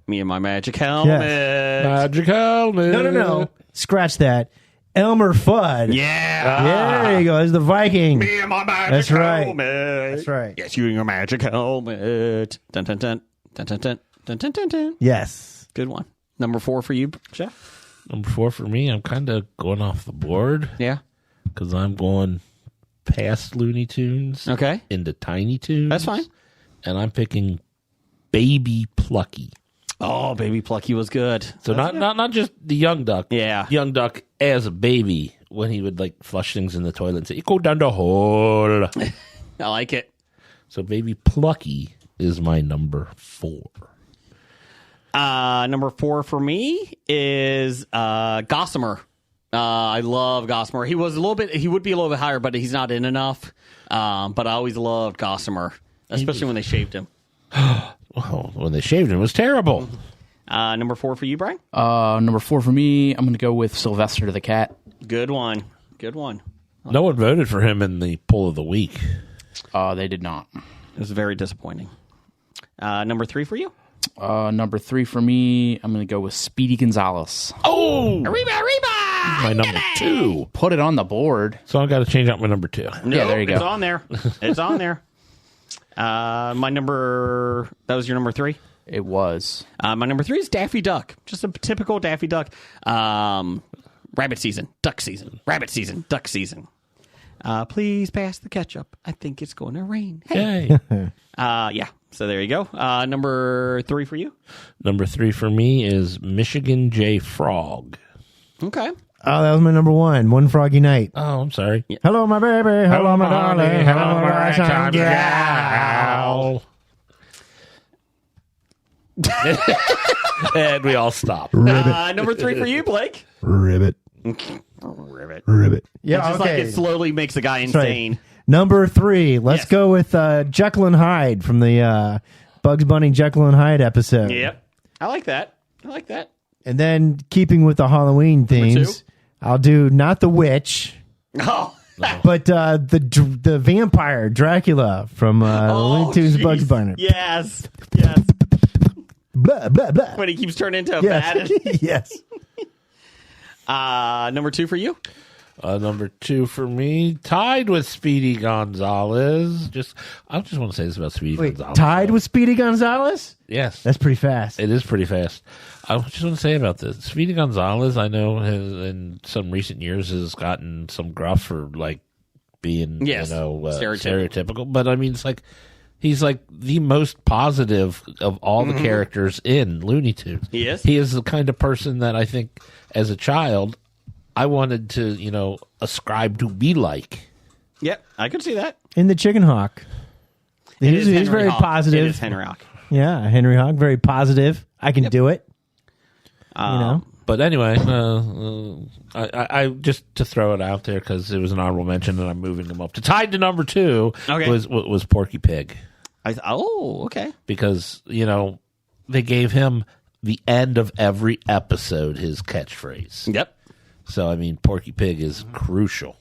S7: Me and my magic helmet.
S4: Magic helmet.
S5: No. Scratch that. Elmer Fudd.
S7: Yeah.
S5: There you go. As the Viking.
S7: Me and my magic
S5: That's right.
S7: helmet.
S5: That's right.
S7: Yes, you and your magic helmet. Dun, dun, dun. Dun, dun, dun. Dun, dun, dun, dun.
S5: Yes.
S7: Good one. Number 4 for you, Jeff?
S4: Number 4 for me, I'm kind of going off the board
S7: Yeah.
S4: because I'm going past Looney Tunes
S7: Okay.
S4: into Tiny Toons.
S7: That's fine.
S4: And I'm picking Baby Plucky.
S7: Oh, Baby Plucky was good.
S4: So not just the young duck.
S7: Yeah.
S4: Young duck as a baby when he would like flush things in the toilet and say, "You go down the hole."
S7: I like it.
S4: So Baby Plucky is my number 4.
S7: Number 4 for me is Gossamer. I love Gossamer. He would be a little bit higher, but he's not in enough. But I always loved Gossamer, especially when they shaved him.
S4: Well, when they shaved him, it was terrible.
S7: Number 4 for you, Brian?
S6: Number 4 for me, I'm going to go with Sylvester the Cat.
S7: Good one. Good one.
S4: No one voted for him in the poll of the week.
S6: They did not.
S7: It was very disappointing. Number 3 for you?
S6: Number 3 for me, I'm going to go with Speedy Gonzales.
S4: Oh,
S7: Arriba!
S4: my number 2.
S6: Put it on the board.
S4: So I've got to change out my number 2.
S6: Yeah, there you go.
S7: It's on there. It's on there. My number... That was your number 3?
S6: It was.
S7: My number 3 is Daffy Duck. Just a typical Daffy Duck. Rabbit season, duck season, rabbit season, duck season. Please pass the ketchup. I think it's going to rain. Hey.
S4: Yay.
S7: Yeah. So there you go. Number 3 for you?
S4: Number 3 for me is Michigan J. Frog.
S7: Okay.
S5: Oh, that was my number 1. One Froggy Night.
S4: Oh, I'm sorry.
S5: Hello, my baby. Hello, my darling. Hello, my ragtime gal.
S4: And we all stop.
S7: Number 3 for you, Blake?
S5: Ribbit.
S7: Ribbit.
S5: Yeah,
S7: It's just
S5: okay.
S7: like it slowly makes the guy
S5: That's right.
S7: insane.
S5: Number 3. Let's
S7: Yes.
S5: go with Jekyll and Hyde from the Bugs Bunny Jekyll and Hyde episode.
S7: Yep. I like that.
S5: And then, keeping with the Halloween themes,
S7: 2?
S5: I'll do not the witch,
S7: Oh.
S5: but the vampire Dracula from Looney Tunes
S7: jeez.
S5: Bugs Bunny.
S7: Yes.
S5: Blah blah blah.
S7: When he keeps turning into a
S5: Yes.
S7: bat.
S5: Yes.
S7: Number 2 for you?
S4: Number 2 for me, tied with Speedy Gonzales. I just want to say this about Speedy
S5: Wait,
S4: Gonzales.
S5: tied with Speedy Gonzales?
S4: Yes.
S5: That's pretty fast.
S4: It is pretty fast. I just want to say about this. Speedy Gonzales, I know, in some recent years has gotten some gruff for like being,
S7: Yes,
S4: stereotypical. But I mean, it's like he's like the most positive of all the characters in Looney Tunes.
S7: He is?
S4: He is the kind of person that I think, as a child, I wanted to, ascribe to be like.
S7: Yep. I could see that.
S5: In the Chicken Hawk.
S7: It is
S5: He's
S7: Henry
S5: very
S7: Hawk.
S5: positive.
S7: It is Henry Hawk.
S5: Yeah, Henry Hawk, very positive. I can do it.
S4: But anyway, I just to throw it out there because it was an honorable mention, and I'm moving him up to tied to number 2.
S7: Okay.
S4: was Porky Pig,
S7: Okay.
S4: because they gave him the end of every episode his catchphrase.
S7: Yep.
S4: So I mean, Porky Pig is crucial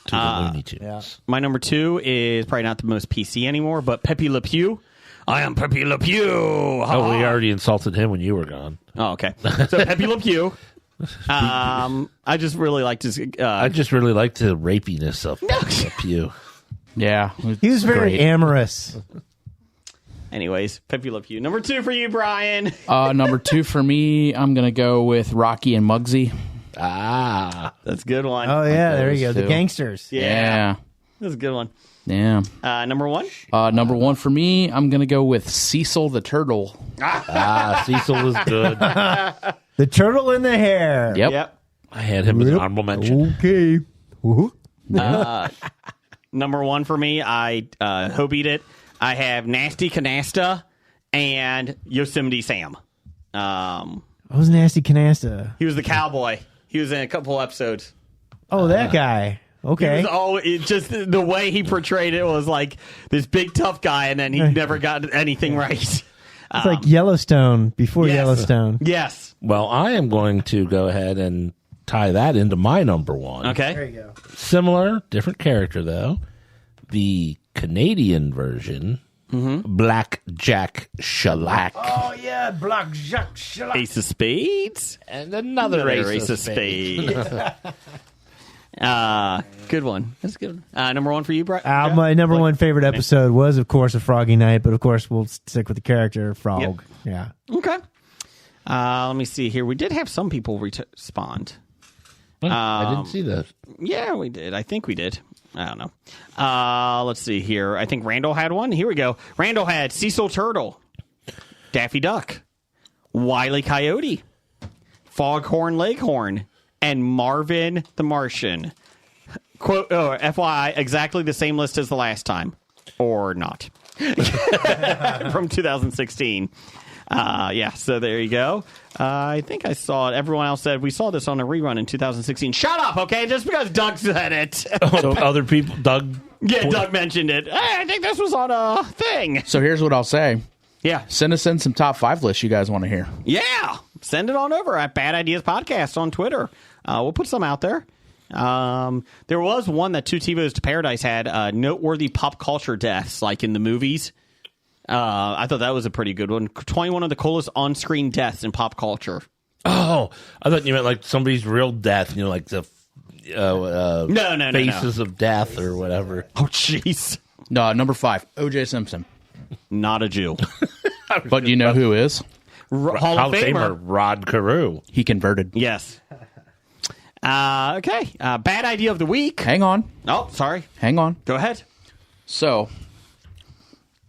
S4: to the Looney Tunes.
S5: Yeah.
S7: My number 2 is probably not the most PC anymore, but Pepe Le Pew. I am Pepe Le Pew.
S4: Oh, we already insulted him when you were gone.
S7: Oh, okay. So Pepe Le Pew. I just really like to.
S4: I just really like the rapiness of Le Pew.
S6: Yeah.
S5: He was very
S4: Great.
S5: amorous.
S7: Anyways, Pepe Le Pew. Number 2 for you, Brian.
S6: Number 2 for me, I'm going to go with Rocky and Muggsy.
S4: Ah,
S7: That's a good one.
S5: Oh, yeah, there you go.
S6: those
S5: The
S6: two.
S5: gangsters.
S6: Yeah.
S7: That's a good one.
S6: Yeah.
S7: Number 1.
S6: Number 1 for me, I'm going to go with Cecil the Turtle.
S4: Cecil is good.
S5: The turtle in the hair.
S6: Yep.
S7: Yep.
S4: I had him as an honorable mention.
S5: Okay. Woo-hoo.
S7: Number 1 for me, I Hobied it. I have Nasty Canasta and Yosemite Sam.
S5: What was Nasty Canasta?
S7: He was the cowboy. He was in a couple episodes.
S5: Oh, that guy. Okay.
S7: Just the way he portrayed it was like this big tough guy, and then he never got anything right.
S5: It's like Yellowstone before Yellowstone.
S7: Yes.
S4: Well, I am going to go ahead and tie that into my number one.
S7: Okay.
S5: There you go.
S4: Similar, different character, though. The Canadian version, Black Jack Shellac.
S5: Oh, yeah. Black Jacques Shellac.
S7: Ace of Spades.
S4: And another
S7: Ace of Spades. Good one. That's a good one. Number one for you, Brett?
S5: My number one favorite episode was, of course, A Froggy Night, but of course, we'll stick with the character, Frog.
S7: Yep.
S5: Yeah.
S7: Okay. Let me see here. We did have some people respond.
S4: I didn't see that.
S7: Yeah, we did. I think we did. I don't know. Let's see here. I think Randall had one. Here we go. Randall had Cecil Turtle, Daffy Duck, Wile E. Coyote, Foghorn Leghorn, and Marvin the Martian. Quote, FYI, exactly the same list as the last time. Or not. From 2016. So there you go. I think I saw it. Everyone else said we saw this on a rerun in 2016. Shut up, okay? Just because Doug said it.
S4: So other people, Doug.
S7: Yeah, Doug mentioned it. Hey, I think this was on a thing.
S6: So here's what I'll say.
S7: Yeah.
S6: Send us in some top 5 lists you guys want to hear.
S7: Yeah. Send it on over at Bad Ideas Podcast on Twitter. We'll put some out there. There was one that Two TiVos to Paradise had, noteworthy pop culture deaths, like in the movies. I thought that was a pretty good one. 21 of the coolest on-screen deaths in pop culture.
S4: Oh, I thought you meant like somebody's real death, like the
S7: No.
S4: faces of death or whatever.
S7: Oh, jeez.
S6: No, number 5, O.J. Simpson.
S7: Not a Jew.
S6: But you know who is?
S7: Hall of Famer.
S4: Rod Carew.
S6: He converted.
S7: Yes. Okay. Bad idea of the week.
S6: Hang on.
S7: Oh, sorry.
S6: Hang on.
S7: Go ahead.
S6: So,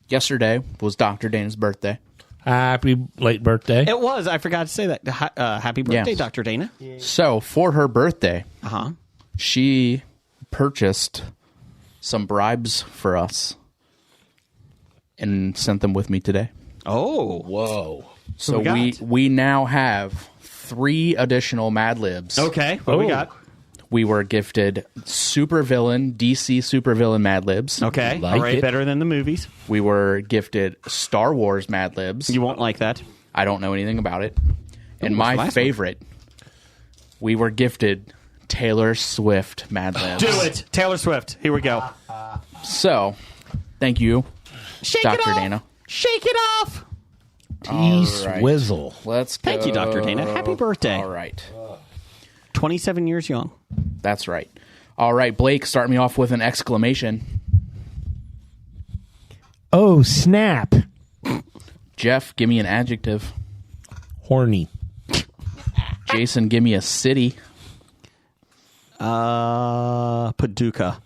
S6: yesterday was Dr. Dana's birthday.
S4: Happy late birthday.
S7: It was. I forgot to say that. Happy birthday,
S6: Yes.
S7: Dr. Dana.
S6: So, for her birthday, she purchased some bribes for us and sent them with me today.
S7: Oh.
S4: Whoa.
S6: So
S7: we got?
S6: we now have 3 additional Mad Libs.
S7: Okay. What we got?
S6: We were gifted DC supervillain Mad Libs.
S7: Okay.
S4: Like
S7: All right.
S4: it.
S7: Better than the movies.
S6: We were gifted Star Wars Mad Libs.
S7: You won't like that.
S6: I don't know anything about it. And
S7: what's the
S6: my
S7: last
S6: favorite, we were gifted Taylor Swift Mad Libs.
S7: Do it. Taylor Swift. Here we go.
S6: So, thank you,
S7: Shake
S6: Dr.
S7: it off.
S6: Dana.
S7: Shake it off.
S4: T-Swizzle.
S6: Let's go.
S7: Thank you, Dr. Dana. Happy birthday.
S6: All right.
S7: 27 years young.
S6: That's right. All right, Blake, start me off with an exclamation.
S5: Oh, snap.
S6: Jeff, give me an adjective.
S4: Horny.
S6: Jason, give me a city.
S7: Paducah.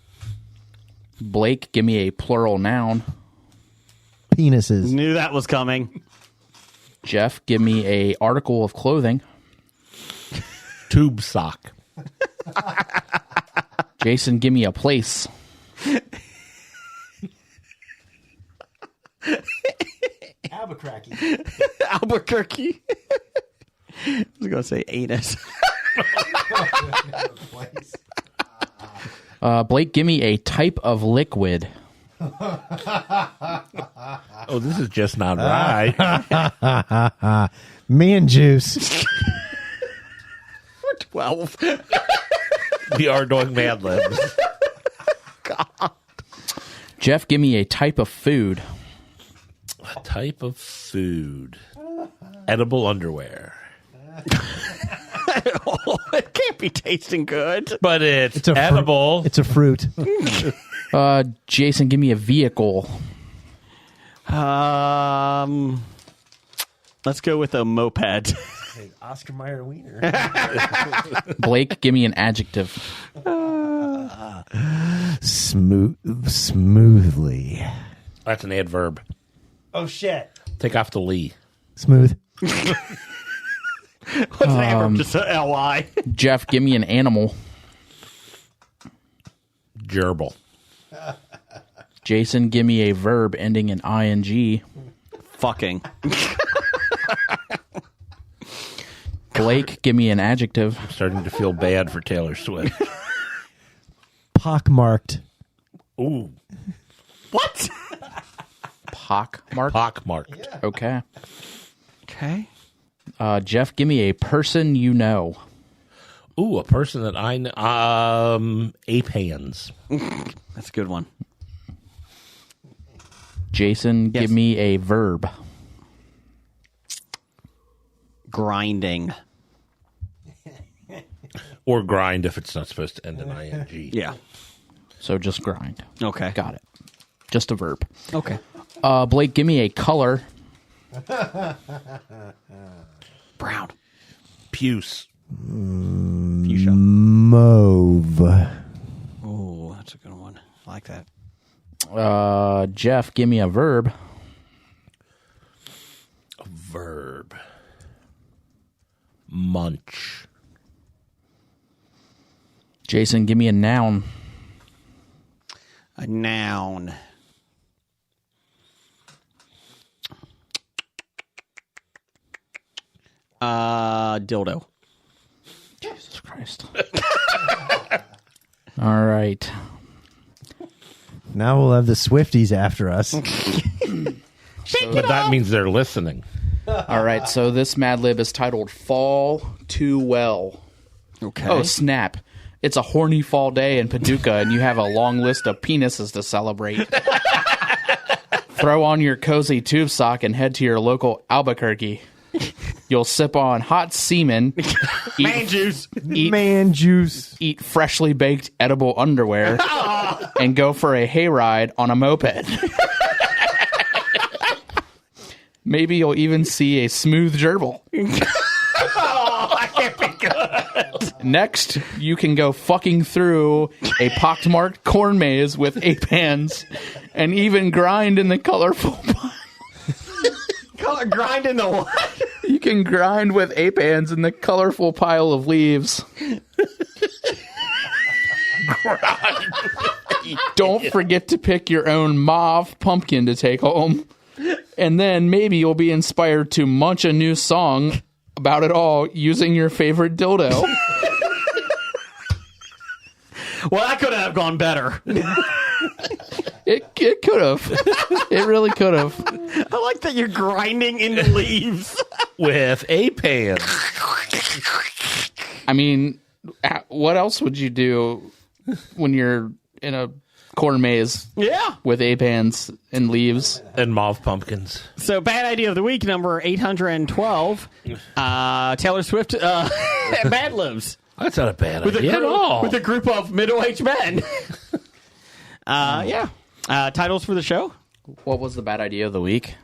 S6: Blake, give me a plural noun.
S5: Penises.
S7: Knew that was coming.
S6: Jeff, give me a article of clothing.
S4: Tube sock.
S6: Jason, give me a place.
S7: Albuquerque. I was going to say anus.
S6: Blake, give me a type of liquid.
S4: Oh, this is just not right.
S5: Man juice.
S7: 12.
S4: We are doing Mad Libs.
S6: Jeff, give me a type of food.
S4: A type of food. Edible underwear.
S7: It can't be tasting good.
S4: But it's
S5: a
S4: edible.
S5: It's a fruit.
S6: Jason, give me a vehicle.
S7: Let's go with a moped.
S5: Oscar Mayer Wiener.
S6: Blake, give me an adjective.
S5: Smoothly.
S4: That's an adverb.
S5: Oh, shit.
S4: Take off the Lee.
S5: Smooth.
S7: What's an adverb? Just a L-I.
S6: Jeff, give me an animal.
S4: Gerbil.
S6: Jason, give me a verb ending in ing.
S7: Fucking.
S6: Blake, give me an adjective.
S4: I'm starting to feel bad for Taylor Swift.
S5: Pockmarked.
S4: Ooh.
S7: What?
S6: Pockmarked?
S4: Pockmarked.
S6: Okay.
S7: Okay.
S6: Jeff, give me a person you know.
S4: Ooh, a person that I know. Ape Hands.
S7: That's a good one.
S6: Jason,
S7: Yes.
S6: give me a verb.
S7: Grinding.
S4: Or grind if it's not supposed to end in ing.
S7: Yeah.
S6: So just grind.
S7: Okay.
S6: Got it. Just a verb.
S7: Okay.
S6: Blake, give me a color.
S7: Brown.
S4: Puce.
S7: Fuchsia.
S5: Mauve.
S7: Oh, that's a good one. I like that.
S6: Jeff, give me a verb.
S4: Verb. Munch.
S6: Jason, give me a noun.
S7: A noun. Dildo.
S6: Jesus Christ. All right.
S5: Now we'll have the Swifties after us.
S4: But that means they're listening.
S6: All right. So this Mad Lib is titled Fall Too Well.
S7: Okay.
S6: Oh, snap. It's a horny fall day in Paducah, and you have a long list of penises to celebrate. Throw on your cozy tube sock and head to your local Albuquerque. You'll sip on hot semen,
S7: Man juice.
S5: Man juice.
S6: eat freshly baked edible underwear, and go for a hayride on a moped. Maybe you'll even see a smooth gerbil.
S7: I can't be good.
S6: Next, you can go fucking through a pockmarked corn maze with ape hands and even grind in the colorful
S7: Grind in the what?
S6: You can grind with ape hands in the colorful pile of leaves. Don't forget to pick your own mauve pumpkin to take home. And then maybe you'll be inspired to munch a new song about it all using your favorite dildo.
S7: Well, that could have gone better.
S6: It could have. It really could have.
S7: I like that you're grinding in the leaves.
S4: With ape hands.
S6: I mean, what else would you do when you're in a corn maze
S7: Yeah.
S6: with ape hands and leaves?
S4: And mauve pumpkins.
S7: So, bad idea of the week, number 812. Taylor Swift, Mad Libs.
S4: That's not a bad
S7: With
S4: idea at all.
S7: with a group of middle-aged men. Yeah. Titles for the show?
S6: What was the bad idea of the week?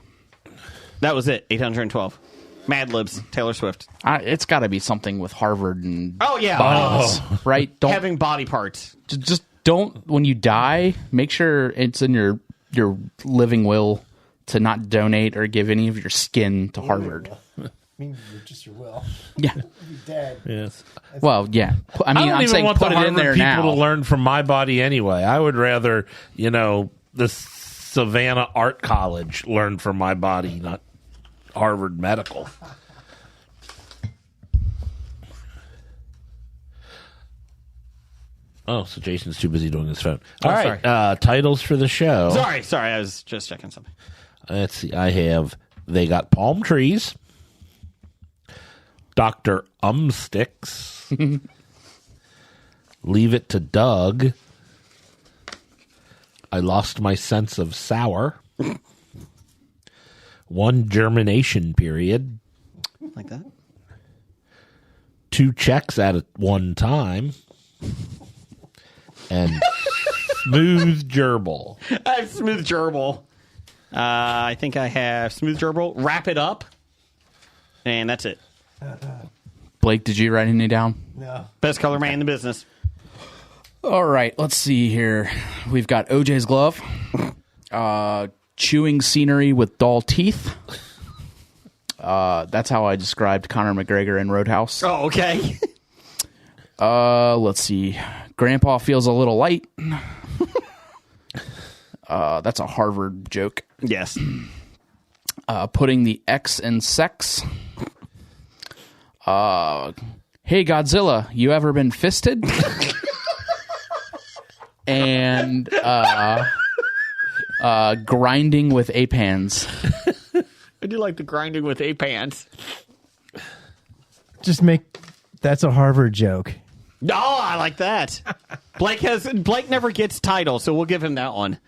S7: That was it. 812. Mad Libs. Taylor Swift.
S6: It's got to be something with Harvard and
S7: Oh yeah.
S6: bodies, right? Don't
S7: Having body parts.
S6: just don't when you die. Make sure it's in your living will to not donate or give any of your skin to Harvard.
S5: Just your will.
S6: Yeah.
S5: Dead.
S4: Yes.
S6: Well, yeah. I mean,
S4: I don't
S6: I'm
S4: even
S6: saying
S4: want
S6: put
S4: the
S6: it in
S4: Harvard
S6: there
S4: people
S6: now.
S4: to learn from my body anyway. I would rather, the Savannah Art College learn from my body, not Harvard Medical. Oh, so Jason's too busy doing his phone. All right, titles for the show.
S7: Sorry. I was just checking something.
S4: Let's see. I have They Got Palm Trees, Dr. Umsticks, Leave It to Doug, I Lost My Sense of Sour, One Germination Period,
S7: Like that?
S4: Two Checks at one Time, and Smooth Gerbil.
S7: I have Smooth Gerbil. I think I have Smooth Gerbil. Wrap It Up. And that's it.
S6: Blake, did you write any down?
S5: No.
S7: Best color man in the business.
S6: All right, let's see here. We've got OJ's glove, chewing scenery with dull teeth. That's how I described Conor McGregor in Roadhouse.
S7: Oh, okay.
S6: Let's see. Grandpa feels a little light. That's a Harvard joke.
S7: Yes.
S6: Putting the X in sex. Hey, Godzilla, you ever been fisted? And grinding with ape hands.
S7: I do like the grinding with ape hands.
S5: That's a Harvard joke.
S7: Oh, I like that. Blake never gets title, so we'll give him that one.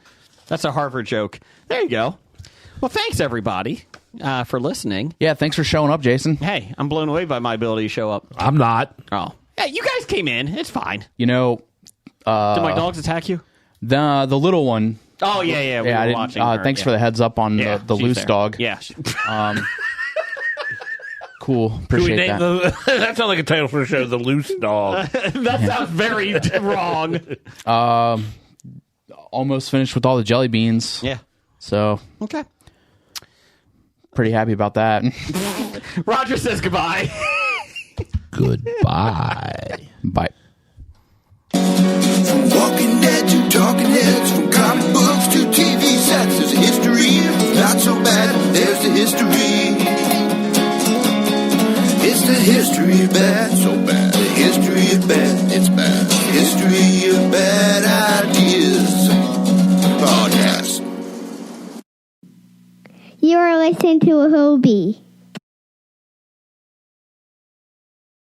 S7: That's a Harvard joke. There you go. Well, thanks everybody for listening.
S6: Yeah, thanks for showing up, Jason.
S7: Hey, I'm blown away by my ability to show up.
S4: I'm not.
S7: Oh, yeah, you guys came in. It's fine.
S6: You know,
S7: Did my dogs attack you?
S6: the little one.
S7: Oh yeah. We were watching. Her.
S6: Thanks for the heads up on the
S7: she's
S6: loose
S7: there.
S6: dog.
S7: Yeah.
S6: Cool. Appreciate that.
S4: That sounds like a title for a show, The Loose Dog.
S7: That sounds very wrong.
S6: Almost finished with all the jelly beans.
S7: Yeah.
S6: So
S7: Okay.
S6: pretty happy about that.
S7: Roger says goodbye.
S4: Goodbye.
S6: Bye.
S2: From Walking Dead to Talking Heads, from comic books to TV sets, there's a history. Not so bad, there's the history. It's the history of bad, so bad. The history of bad, it's bad. History of bad ideas. Podcast.
S8: You are listening to a Hobie.